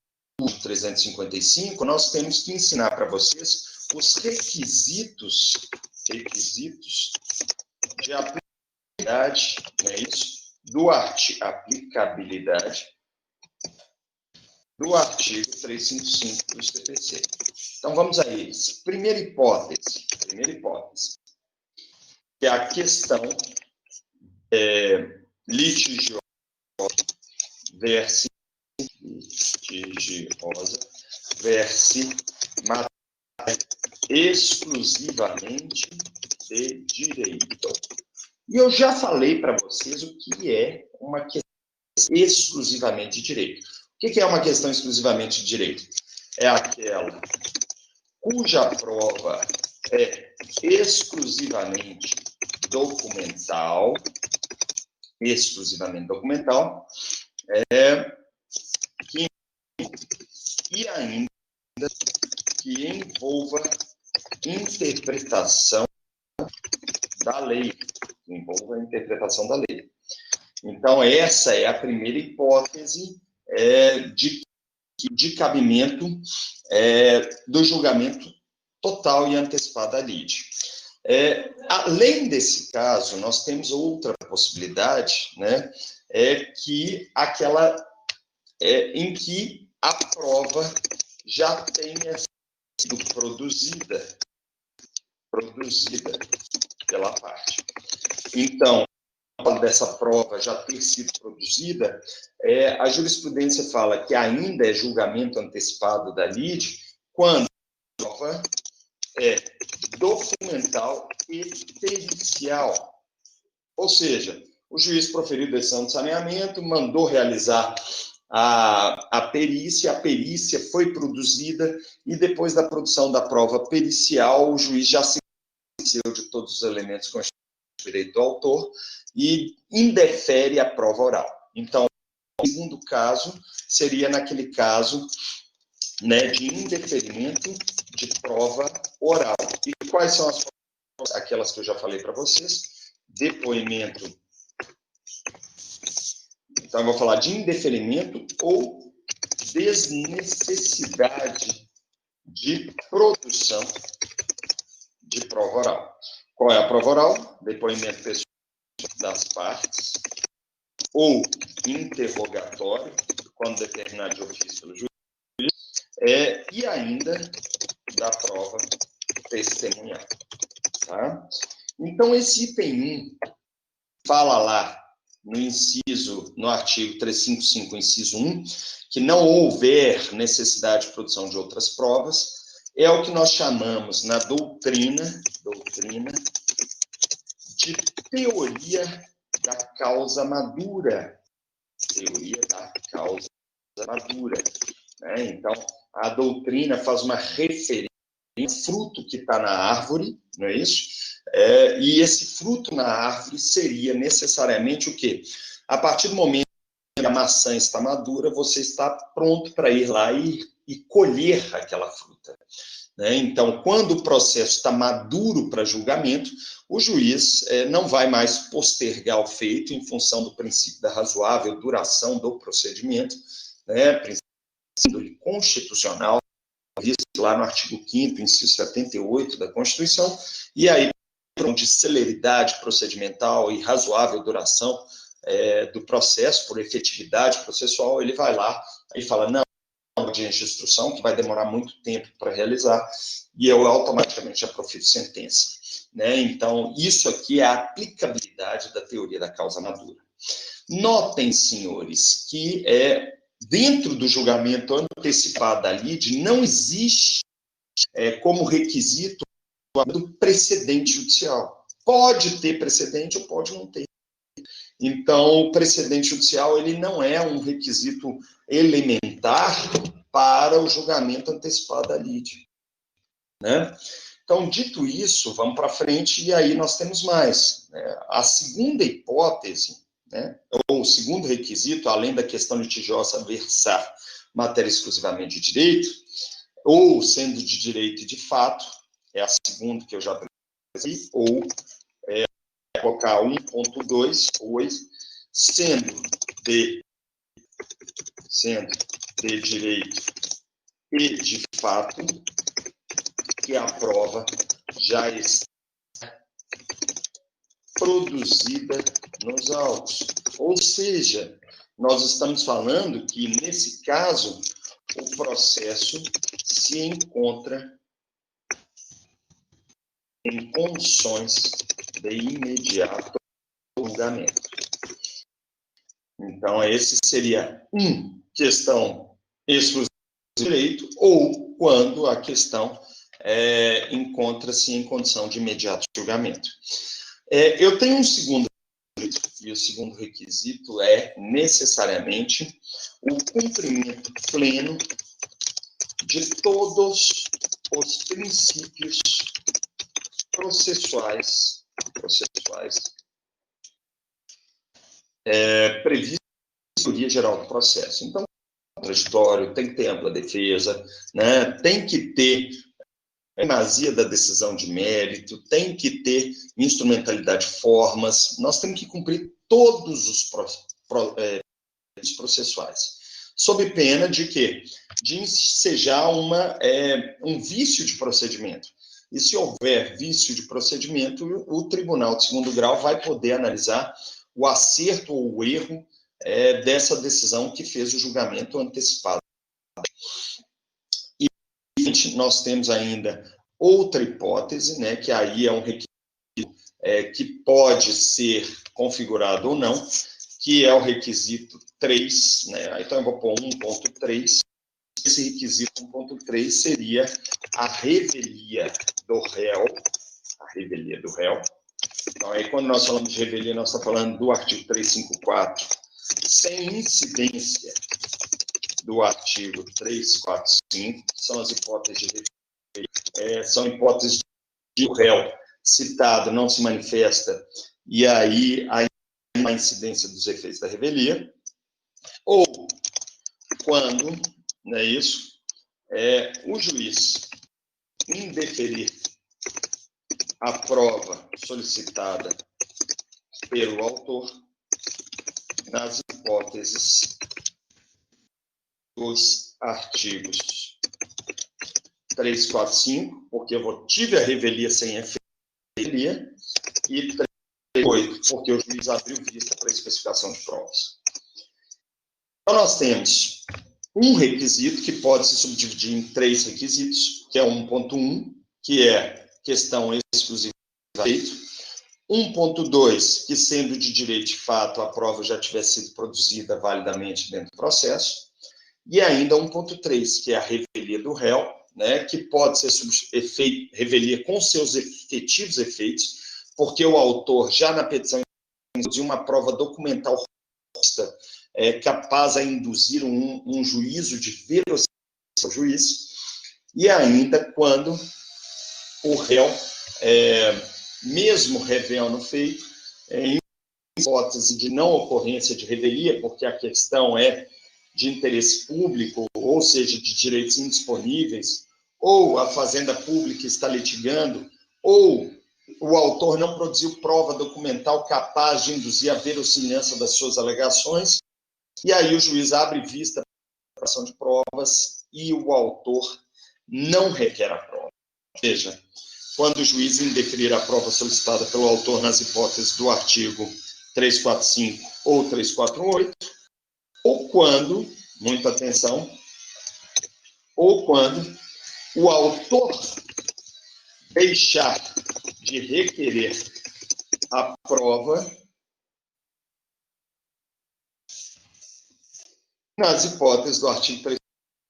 do 355, nós temos que ensinar para vocês os requisitos de aplicabilidade, não é isso? Aplicabilidade do artigo 355 do CPC. Então, vamos a eles. Primeira hipótese, que é a questão litigiosa versus matéria exclusivamente de direito. E eu já falei para vocês o que é uma questão exclusivamente de direito. O que é uma questão exclusivamente de direito? É aquela cuja prova é exclusivamente documental, e ainda que envolva interpretação da lei. Então, essa é a primeira hipótese de cabimento do julgamento total e antecipado da lide. Além desse caso, nós temos outra possibilidade, né, que em que a prova já tenha sido produzida pela parte. Então, dessa prova já ter sido produzida, a jurisprudência fala que ainda é julgamento antecipado da lide quando a prova é documental e pericial. Ou seja, o juiz proferiu decisão de saneamento, mandou realizar a perícia foi produzida e depois da produção da prova pericial, o juiz já se convenceu de todos os elementos constitucionais do direito do autor e indefere a prova oral. Então, o segundo caso seria naquele caso, né, de indeferimento de prova oral. E quais são as provas? Aquelas que eu já falei para vocês. Depoimento. Então, eu vou falar de indeferimento ou desnecessidade de produção de prova oral. Qual é a prova oral? Depoimento pessoal das partes ou interrogatório, quando determinado de ofício pelo juiz, e ainda da prova testemunhal. Tá? Então, esse item 1 fala lá no artigo 355, inciso 1, que não houver necessidade de produção de outras provas, é o que nós chamamos na doutrina de teoria da causa madura. Né? Então, a doutrina faz uma referência ao fruto que está na árvore, não é isso? E esse fruto na árvore seria necessariamente o quê? A partir do momento que a maçã está madura, você está pronto para ir lá e colher aquela fruta. Né? Então, quando o processo está maduro para julgamento, o juiz não vai mais postergar o feito em função do princípio da razoável duração do procedimento, né? Princípio constitucional, visto lá no artigo 5º, inciso 78 da Constituição, e aí, de celeridade procedimental e razoável duração do processo, por efetividade processual, ele vai lá e fala, não, audiência de instrução, que vai demorar muito tempo para realizar, e eu automaticamente já profiro sentença. Né? Então, isso aqui é a aplicabilidade da teoria da causa madura. Notem, senhores, que dentro do julgamento antecipado da lide, não existe como requisito do precedente judicial. Pode ter precedente ou pode não ter. Então, o precedente judicial ele não é um requisito elementar para o julgamento antecipado da lide, né? Então, dito isso, vamos para frente e aí nós temos mais, né? A segunda hipótese, né, ou o segundo requisito, além da questão litigiosa versar matéria exclusivamente de direito, ou sendo de direito e de fato, é a segunda que eu já apresentei, ou colocar 1.2, pois, sendo de direito e de fato, que a prova já está produzida nos autos. Ou seja, nós estamos falando que, nesse caso, o processo se encontra em condições de imediato julgamento. Então, esse seria questão exclusiva de direito, ou quando a questão encontra-se em condição de imediato julgamento. Eu tenho um segundo requisito, e o segundo requisito é, necessariamente, o cumprimento pleno de todos os princípios processuais previstos na teoria geral do processo. Então, contraditório, tem que ter ampla defesa, né? Tem que ter primazia da decisão de mérito, tem que ter instrumentalidade de formas, nós temos que cumprir todos os processuais, sob pena de quê? De ensejar um vício de procedimento. E se houver vício de procedimento, o tribunal de segundo grau vai poder analisar o acerto ou o erro dessa decisão que fez o julgamento antecipado. E nós temos ainda outra hipótese, né, que aí é um requisito que pode ser configurado ou não, que é o requisito 3, né? Então eu vou pôr 1.3. Esse requisito 1.3 seria a revelia do réu. A revelia do réu. Então, aí, quando nós falamos de revelia, nós estamos falando do artigo 354, sem incidência do artigo 345, que são as hipóteses de revelia. São hipóteses de o réu citado não se manifesta, e aí a incidência dos efeitos da revelia, ou quando, não é isso, o juiz indeferir a prova solicitada pelo autor nas hipóteses dos artigos 345, porque eu tive a revelia sem revelia, e 338, porque o juiz abriu vista para a especificação de provas. Então, nós temos um requisito que pode se subdividir em 3 requisitos, que é 1.1, que é questão exclusiva de direito, 1.2, que sendo de direito de fato a prova já tivesse sido produzida validamente dentro do processo, e ainda 1.3, que é a revelia do réu, né, que pode ser revelia com seus efetivos efeitos, porque o autor já na petição de uma prova documental robusta, capaz a induzir um juízo de verossimilhança ao juiz, e ainda quando o réu, mesmo revendo o feito, em hipótese de não ocorrência de revelia, porque a questão é de interesse público, ou seja, de direitos indisponíveis, ou a fazenda pública está litigando, ou o autor não produziu prova documental capaz de induzir a verossimilhança das suas alegações, e aí o juiz abre vista para a ação de provas e o autor não requer a prova. Ou seja, quando o juiz indeferir a prova solicitada pelo autor nas hipóteses do artigo 345 ou 348, ou quando, muita atenção, ou quando o autor deixar de requerer a prova nas hipóteses do artigo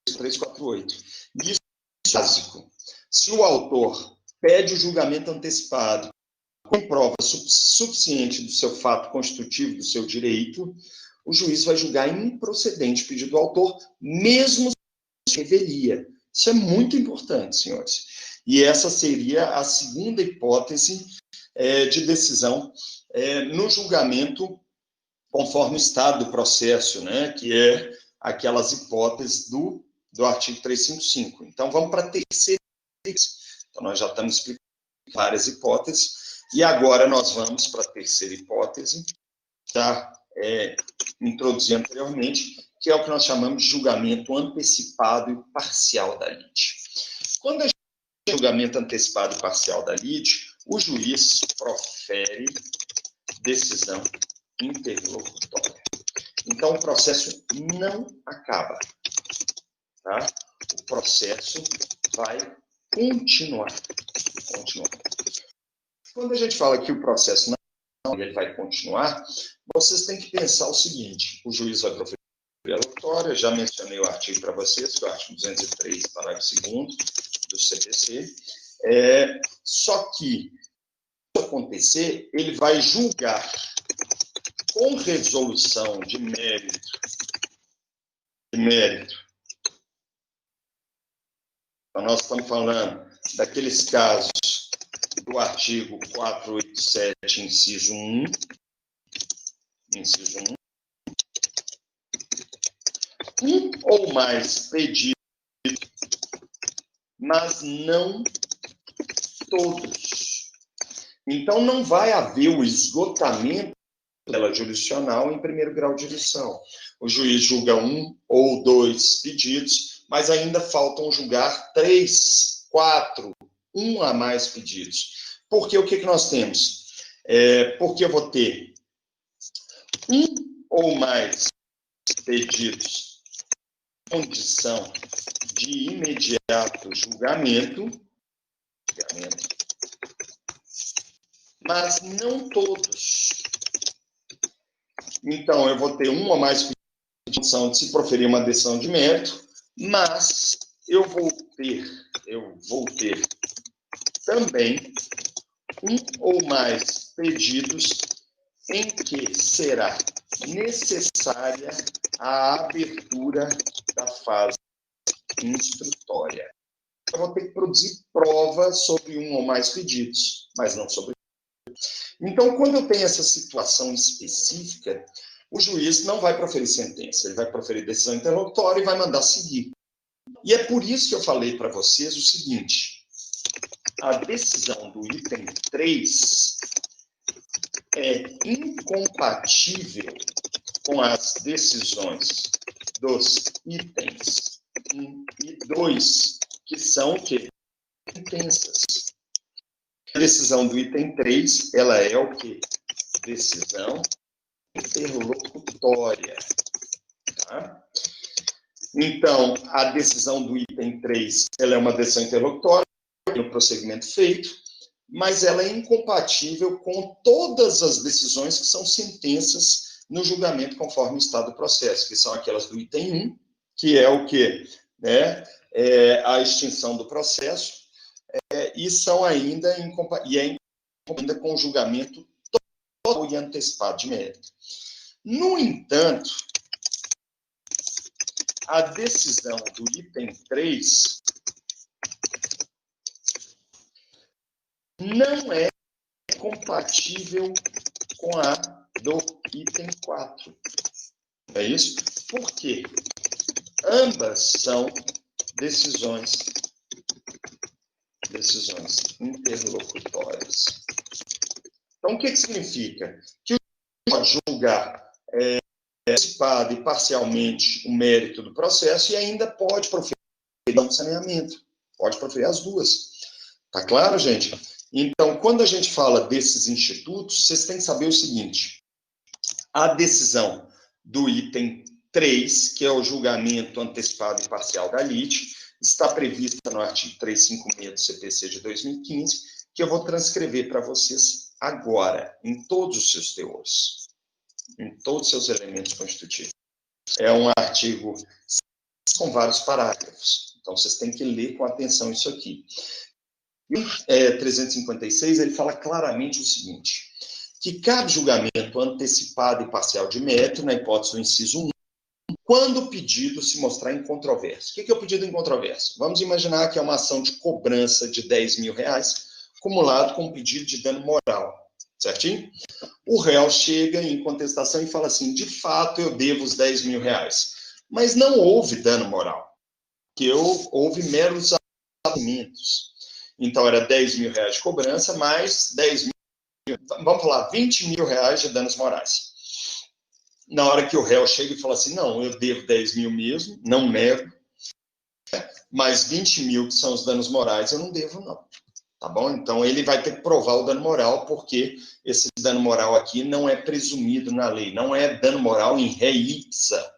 348. Isso é básico. Se o autor pede o julgamento antecipado com prova suficiente do seu fato constitutivo, do seu direito, o juiz vai julgar improcedente o pedido do autor, mesmo se revelia. Isso é muito importante, senhores. E essa seria a segunda hipótese de decisão no julgamento conforme o estado do processo, né, que é aquelas hipóteses do artigo 355. Então, vamos para a terceira hipótese. Então, nós já estamos explicando várias hipóteses, e agora nós vamos para a terceira hipótese, já introduzi anteriormente, que é o que nós chamamos de julgamento antecipado e parcial da lide. Quando a gente tem julgamento antecipado e parcial da lide, o juiz profere decisão interlocutória. Então, o processo não acaba, tá? O processo vai continuar. Quando a gente fala que o processo não ele vai continuar, vocês têm que pensar o seguinte: o juiz vai proferir interlocutória, já mencionei o artigo para vocês, que é o artigo 203, parágrafo 2º do CPC, só que, se acontecer, ele vai julgar com resolução de mérito. Então, nós estamos falando daqueles casos do artigo 487, inciso 1, um ou mais pedidos, mas não todos. Então, não vai haver o esgotamento da jurisdicional em primeiro grau de jurisdição. O juiz julga 1 ou 2 pedidos, mas ainda faltam julgar 3, 4, 1 a mais pedidos. Porque o que nós temos? Porque eu vou ter 1 ou mais pedidos em condição de imediato julgamento, mas não todos. Então, eu vou ter 1 ou mais pedidos em condição de se proferir uma decisão de mérito, mas eu vou ter também 1 ou mais pedidos em que será necessária a abertura da fase instrutória. Eu vou ter que produzir prova sobre 1 ou mais pedidos, mas não sobre. Então, quando eu tenho essa situação específica, o juiz não vai proferir sentença, ele vai proferir decisão interlocutória e vai mandar seguir. E é por isso que eu falei para vocês o seguinte: a decisão do item 3 é incompatível com as decisões dos itens 1 e 2, que são o quê? Intensas. A decisão do item 3, ela é o quê? Decisão interlocutória. Tá? Então, a decisão do item 3, ela é uma decisão interlocutória, no prosseguimento feito, mas ela é incompatível com todas as decisões que são sentenças no julgamento conforme o estado do processo, que são aquelas do item 1, que é o quê? A extinção do processo, e são ainda incompatível com o julgamento total e antecipado de mérito. No entanto, a decisão do item 3 não é compatível com a do item 4. É isso? Por quê? Ambas são decisões interlocutórias. Então, o que significa? Que o juiz pode julgar antecipado e parcialmente o mérito do processo e ainda pode proferir um saneamento. Pode proferir as duas. Tá claro, gente? Então, quando a gente fala desses institutos, vocês têm que saber o seguinte: a decisão do item 3, que é o julgamento antecipado e parcial da lide, está prevista no artigo 356 do CPC de 2015, que eu vou transcrever para vocês agora, em todos os seus teores, em todos os seus elementos constitutivos. É um artigo com vários parágrafos, então vocês têm que ler com atenção isso aqui. E 356, ele fala claramente o seguinte, que cabe julgamento antecipado e parcial de mérito, na hipótese do inciso 1, quando o pedido se mostrar incontroverso. O que é o pedido incontroverso? Vamos imaginar que é uma ação de cobrança de R$10.000, acumulado com um pedido de dano moral, certinho? O réu chega em contestação e fala assim, de fato eu devo os R$10.000, mas não houve dano moral, que houve meros argumentos. Então era R$10.000 de cobrança, mais 10 mil, vamos falar, R$20.000 de danos morais. Na hora que o réu chega e fala assim, não, eu devo 10 mil mesmo, não nego, mas 20 mil, que são os danos morais, eu não devo, não. Tá bom? Então, ele vai ter que provar o dano moral, porque esse dano moral aqui não é presumido na lei, não é dano moral em ré ipsa.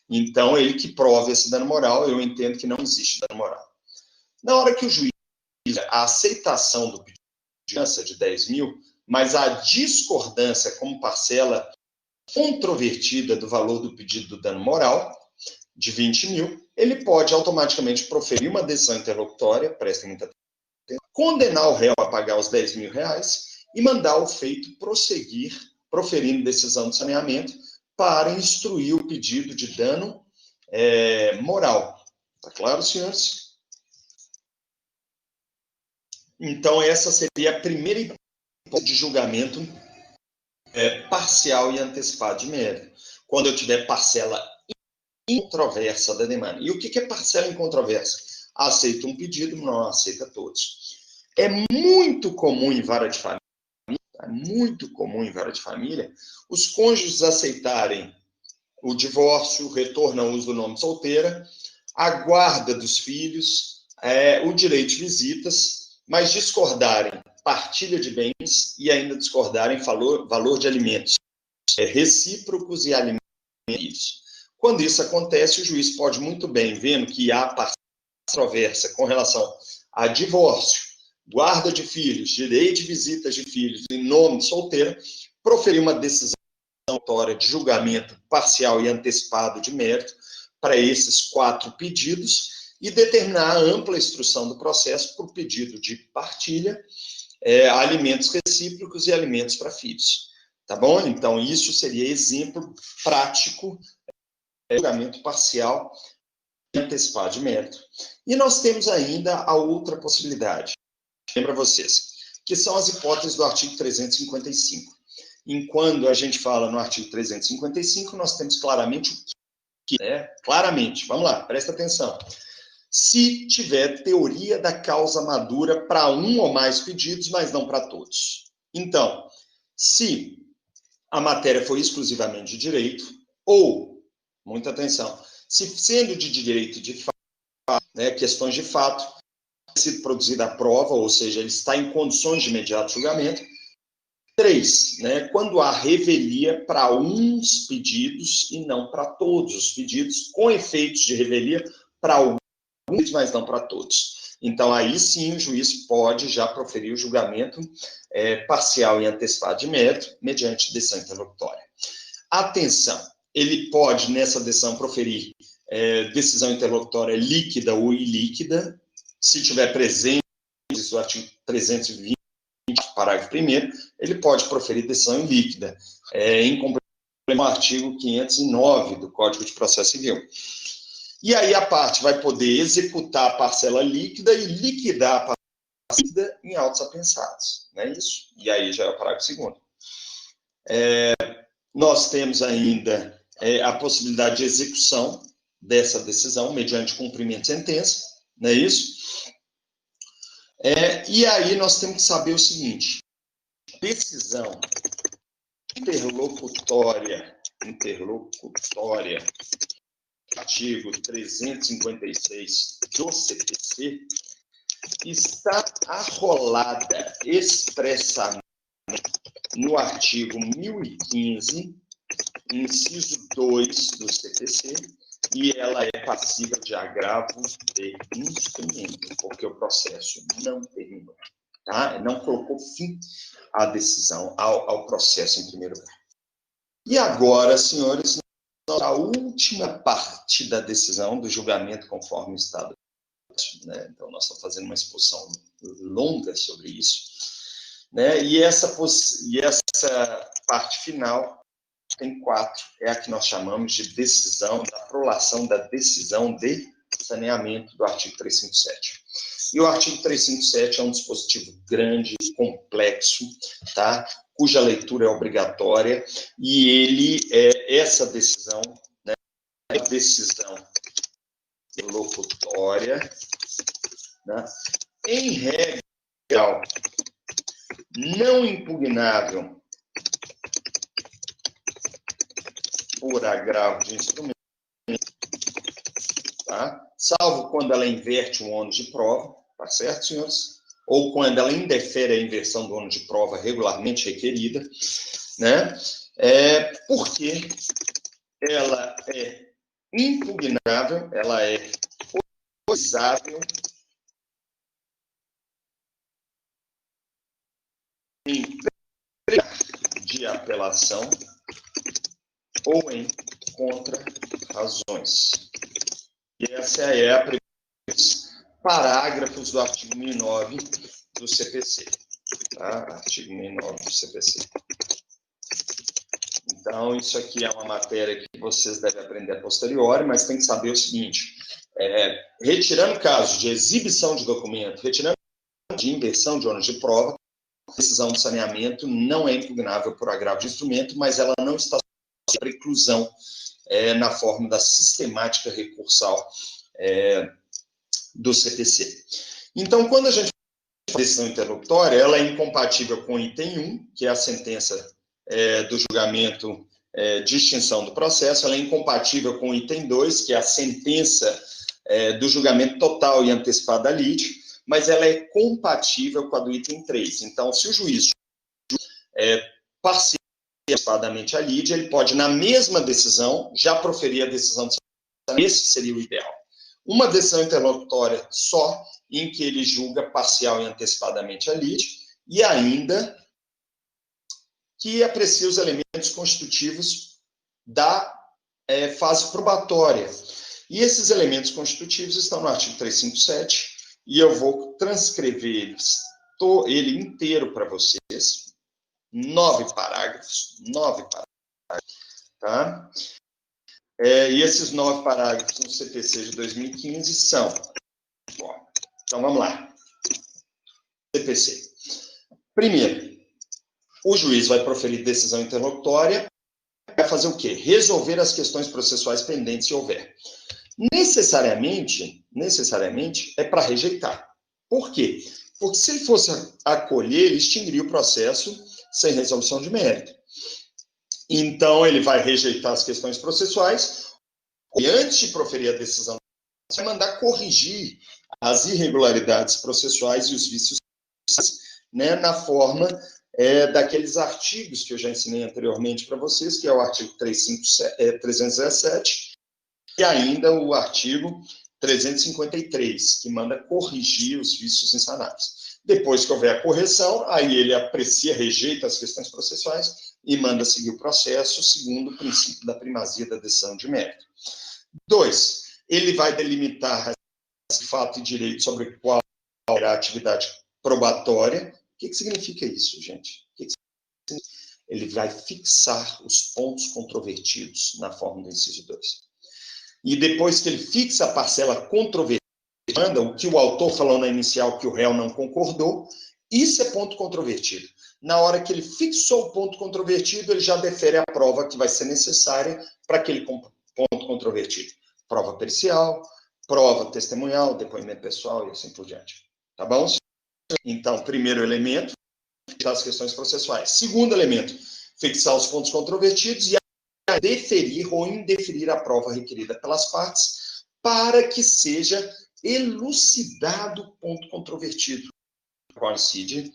Então, ele que prova esse dano moral, eu entendo que não existe dano moral. Na hora que o juiz a aceitação do pedido de 10 mil, mas a discordância como parcela controvertida do valor do pedido do dano moral, de 20 mil, ele pode automaticamente proferir uma decisão interlocutória, prestem muita atenção, condenar o réu a pagar os R$10.000 e mandar o feito prosseguir, proferindo decisão de saneamento, para instruir o pedido de dano moral. Tá claro, senhores? Então, essa seria a primeira hipótese de julgamento parcial e antecipado de mérito. Quando eu tiver parcela incontroversa da demanda. E o que é parcela incontroversa? Aceita um pedido, não aceita todos. É muito comum em vara de família, os cônjuges aceitarem o divórcio, o retorno ao uso do nome solteira, a guarda dos filhos, o direito de visitas, mas discordarem partilha de bens e ainda discordarem valor de alimentos recíprocos e alimentos. Quando isso acontece, o juiz pode muito bem, vendo que há controversa com relação a divórcio, guarda de filhos, direito de visitas de filhos em nome de solteira, proferir uma decisão autória de julgamento parcial e antecipado de mérito para esses 4 pedidos e determinar a ampla instrução do processo por pedido de partilha, alimentos recíprocos e alimentos para filhos. Tá bom? Então, isso seria exemplo prático de julgamento parcial e antecipado de mérito. E nós temos ainda a outra possibilidade, lembra vocês, que são as hipóteses do artigo 355. Enquanto a gente fala no artigo 355, nós temos claramente o que é, claramente, vamos lá, presta atenção. Se tiver teoria da causa madura para um ou mais pedidos, mas não para todos. Então, se a matéria foi exclusivamente de direito, ou, muita atenção, se sendo de direito de fato, questões de fato, sido produzida a prova, ou seja, ele está em condições de imediato julgamento. 3, quando há revelia para uns pedidos e não para todos os pedidos, com efeitos de revelia para alguns, mas não para todos. Então, aí sim, o juiz pode já proferir o julgamento parcial e antecipado de mérito, mediante decisão interlocutória. Atenção, ele pode, nessa decisão, proferir decisão interlocutória líquida ou ilíquida, se tiver presente o artigo 320, parágrafo 1º, ele pode proferir decisão ilíquida, em cumprimento ao artigo 509 do Código de Processo Civil. E aí a parte vai poder executar a parcela líquida e liquidar a parcela líquida em autos apensados. Não é isso? E aí já é o parágrafo 2º. Nós temos ainda a possibilidade de execução dessa decisão mediante cumprimento de sentença, não é isso? E aí nós temos que saber o seguinte, decisão interlocutória, artigo 356 do CPC, está arrolada expressamente no artigo 1015, inciso 2 do CPC, e ela é passível de agravo de instrumento, porque o processo não terminou, tá? Não colocou fim à decisão, ao processo em primeiro lugar. E agora, senhores, a última parte da decisão do julgamento conforme o Estado né? Então, nós estamos fazendo uma exposição longa sobre isso, né? E essa parte final tem 4, é a que nós chamamos de decisão, da prolação da decisão de saneamento do artigo 357. E o artigo 357 é um dispositivo grande, complexo, tá? Cuja leitura é obrigatória, e ele essa decisão, né, é a decisão locutória, né, em regra não impugnável por agravo de instrumento, tá? Salvo quando ela inverte um ônus de prova, tá certo, senhores? Ou quando ela indefere a inversão do ônus de prova regularmente requerida, né? Porque ela é impugnável, ela é usável em de apelação ou em contra-razões. E essa é a primeira parágrafos do artigo 1009 do CPC. Tá? Artigo 1009 do CPC. Então, isso aqui é uma matéria que vocês devem aprender a posteriori, mas tem que saber o seguinte, retirando casos de exibição de documento, retirando de inversão de ônus de prova, a decisão de saneamento não é impugnável por agravo de instrumento, mas ela não está sob preclusão na forma da sistemática recursal do CPC. Então, quando a gente fala de decisão interlocutória, ela é incompatível com o item 1, que é a sentença do julgamento de extinção do processo, ela é incompatível com o item 2, que é a sentença do julgamento total e antecipado da lide, mas ela é compatível com a do item 3. Então, se o juiz parcialmente antecipadamente a lide, ele pode, na mesma decisão, já proferir a decisão de saneamento. Esse seria o ideal. Uma decisão interlocutória só, em que ele julga parcial e antecipadamente a lide, e ainda que aprecia os elementos constitutivos da fase probatória. E esses elementos constitutivos estão no artigo 357, e eu vou transcrever ele inteiro para vocês. 9 parágrafos, tá? E esses 9 parágrafos no CPC de 2015 são... Bom, então, vamos lá. CPC. Primeiro, o juiz vai proferir decisão interlocutória, vai fazer o quê? Resolver as questões processuais pendentes, se houver. Necessariamente é para rejeitar. Por quê? Porque se ele fosse acolher, ele extinguiria o processo sem resolução de mérito. Então, ele vai rejeitar as questões processuais e, antes de proferir a decisão, vai mandar corrigir as irregularidades processuais e os vícios, né, na forma daqueles artigos que eu já ensinei anteriormente para vocês, que é o artigo 317 e ainda o artigo 353, que manda corrigir os vícios insanáveis. Depois que houver a correção, aí ele aprecia, rejeita as questões processuais e manda seguir o processo segundo o princípio da primazia da decisão de mérito. 2, ele vai delimitar fato e direito sobre qual é a atividade probatória. O que significa isso, gente? Ele vai fixar os pontos controvertidos na forma do inciso 2. E depois que ele fixa a parcela controvertida, manda o que o autor falou na inicial que o réu não concordou, isso é ponto controvertido. Na hora que ele fixou o ponto controvertido, ele já defere a prova que vai ser necessária para aquele ponto controvertido. Prova pericial, prova testemunhal, depoimento pessoal e assim por diante. Tá bom? Então, primeiro elemento, fixar as questões processuais. Segundo elemento, fixar os pontos controvertidos e deferir ou indeferir a prova requerida pelas partes para que seja elucidado o ponto controvertido, qual incide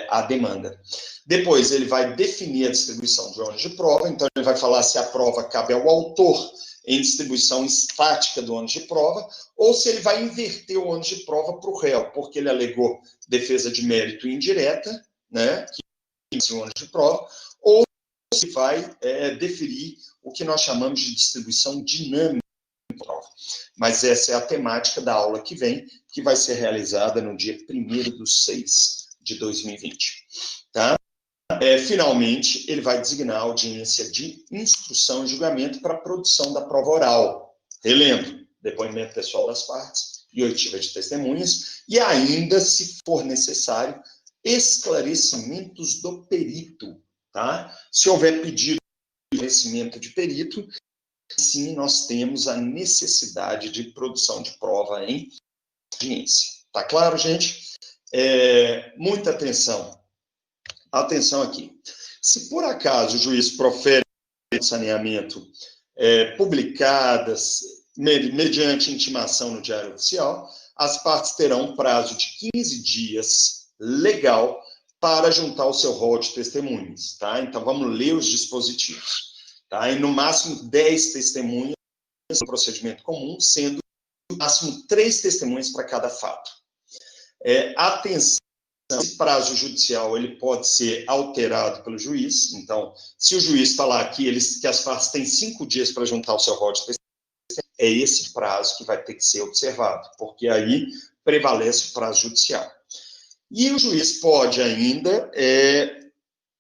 a demanda. Depois, ele vai definir a distribuição de ônus de prova, então ele vai falar se a prova cabe ao autor em distribuição estática do ônus de prova, ou se ele vai inverter o ônus de prova para o réu, porque ele alegou defesa de mérito indireta, né, que é o ônus de prova, ou se vai deferir o que nós chamamos de distribuição dinâmica de prova. mas essa é a temática da aula que vem, que vai ser realizada no dia 1º/6/2020, tá? Finalmente, ele vai designar a audiência de instrução e julgamento para a produção da prova oral. Relembro, depoimento pessoal das partes e oitiva de testemunhas, e ainda, se for necessário, esclarecimentos do perito, tá? Se houver pedido de esclarecimento de perito, sim, nós temos a necessidade de produção de prova em audiência. Tá claro, gente? Muita atenção. Atenção aqui. Se por acaso o juiz profere saneamento publicadas mediante intimação no Diário Oficial, as partes terão um prazo de 15 dias legal para juntar o seu rol de testemunhas, tá? Então, vamos ler os dispositivos, tá? E no máximo 10 testemunhas no procedimento comum, sendo no máximo 3 testemunhas para cada fato. Atenção, esse prazo judicial ele pode ser alterado pelo juiz. Então, se o juiz falar que as partes têm 5 dias para juntar o seu rol de testemunhas, é esse prazo que vai ter que ser observado, porque aí prevalece o prazo judicial. E o juiz pode ainda,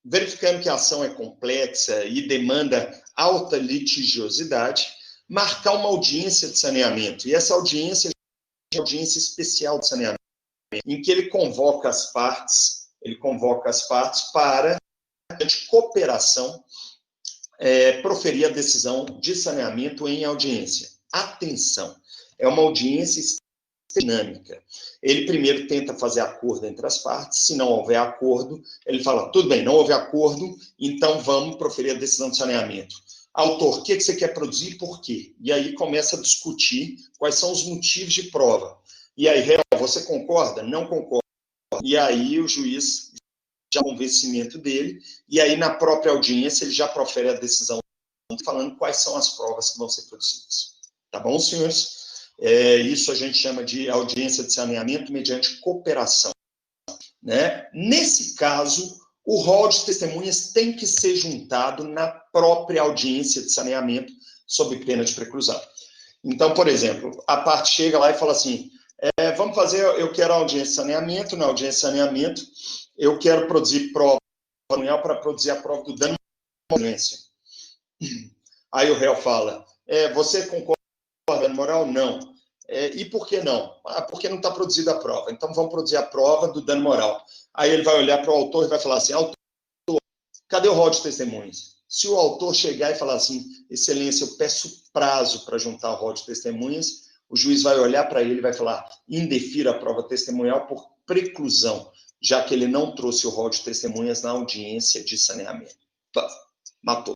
verificando que a ação é complexa e demanda alta litigiosidade, marcar uma audiência de saneamento. E essa audiência é uma audiência especial de saneamento, em que ele convoca as partes para, de cooperação, proferir a decisão de saneamento em audiência. Atenção, é uma audiência dinâmica. Ele primeiro tenta fazer acordo entre as partes, se não houver acordo, ele fala, tudo bem, não houve acordo, então vamos proferir a decisão de saneamento. Autor, o que você quer produzir e por quê? E aí começa a discutir quais são os motivos de prova. E aí, réu, você concorda? Não concorda. E aí o juiz já convencimento dele, e aí na própria audiência ele já profere a decisão falando quais são as provas que vão ser produzidas. Tá bom, senhores? Isso a gente chama de audiência de saneamento mediante cooperação, né? Nesse caso, o rol de testemunhas tem que ser juntado na própria audiência de saneamento, sob pena de preclusão. Então, por exemplo, a parte chega lá e fala assim, vamos fazer, eu quero a audiência de saneamento, na audiência de saneamento, eu quero produzir prova para produzir a prova do dano à violência. Aí o réu fala, você concorda com o dano moral? Não. E por que não? Porque não está produzida a prova. Então vamos produzir a prova do dano moral. Aí ele vai olhar para o autor e vai falar assim, autor, cadê o rol de testemunhas? Se o autor chegar e falar assim, excelência, eu peço prazo para juntar o rol de testemunhas, o juiz vai olhar para ele e vai falar, indefira a prova testemunhal por preclusão, já que ele não trouxe o rol de testemunhas na audiência de saneamento. Matou.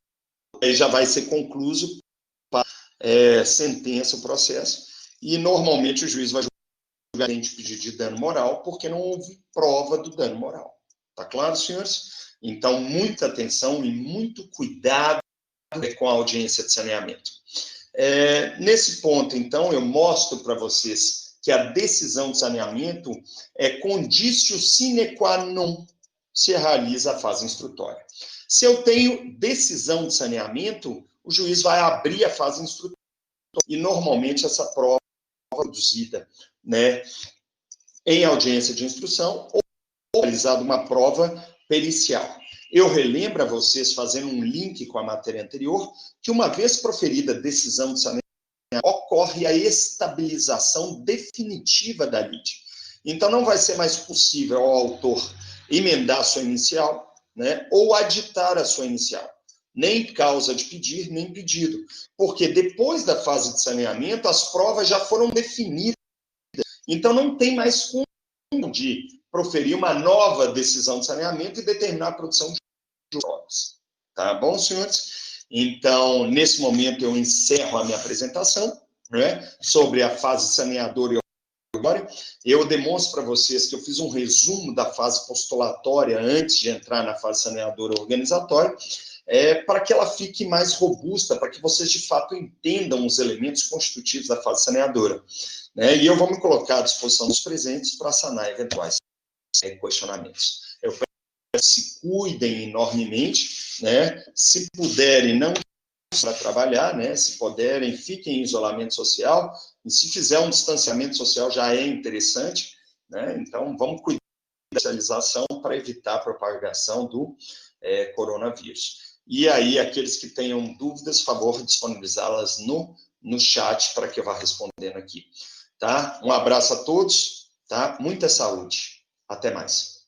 Aí já vai ser concluso para sentença o processo, e normalmente o juiz vai julgar de pedido de dano moral, porque não houve prova do dano moral. Tá claro, senhores? Então, muita atenção e muito cuidado com a audiência de saneamento. Nesse ponto, então, eu mostro para vocês que a decisão de saneamento é condício sine qua non se realiza a fase instrutória. Se eu tenho decisão de saneamento, o juiz vai abrir a fase instrutória e, normalmente, essa prova é produzida, né, em audiência de instrução ou realizada uma prova pericial. Eu relembro a vocês, fazendo um link com a matéria anterior, que uma vez proferida a decisão de saneamento, ocorre a estabilização definitiva da lide. Então, não vai ser mais possível ao autor emendar a sua inicial, né, ou aditar a sua inicial. Nem causa de pedir, nem pedido. Porque depois da fase de saneamento, as provas já foram definidas. Então, não tem mais como de proferir uma nova decisão de saneamento e determinar a produção de provas. Tá bom, senhores? Então, nesse momento, eu encerro a minha apresentação, né, sobre a fase saneadora e organizatória. Eu demonstro para vocês que eu fiz um resumo da fase postulatória antes de entrar na fase saneadora e organizatória, para que ela fique mais robusta, para que vocês, de fato, entendam os elementos constitutivos da fase saneadora. Né? E eu vou me colocar à disposição dos presentes para sanar eventuais questionamentos. Eu peço que se cuidem enormemente, né? Se puderem, não para trabalhar, né? Se puderem, fiquem em isolamento social, E se fizer um distanciamento social já é interessante, né? Então, vamos cuidar da socialização para evitar a propagação do coronavírus. E aí, aqueles que tenham dúvidas, favor disponibilizá-las no chat para que eu vá respondendo aqui. Tá? Um abraço a todos, tá? Muita saúde. Até mais.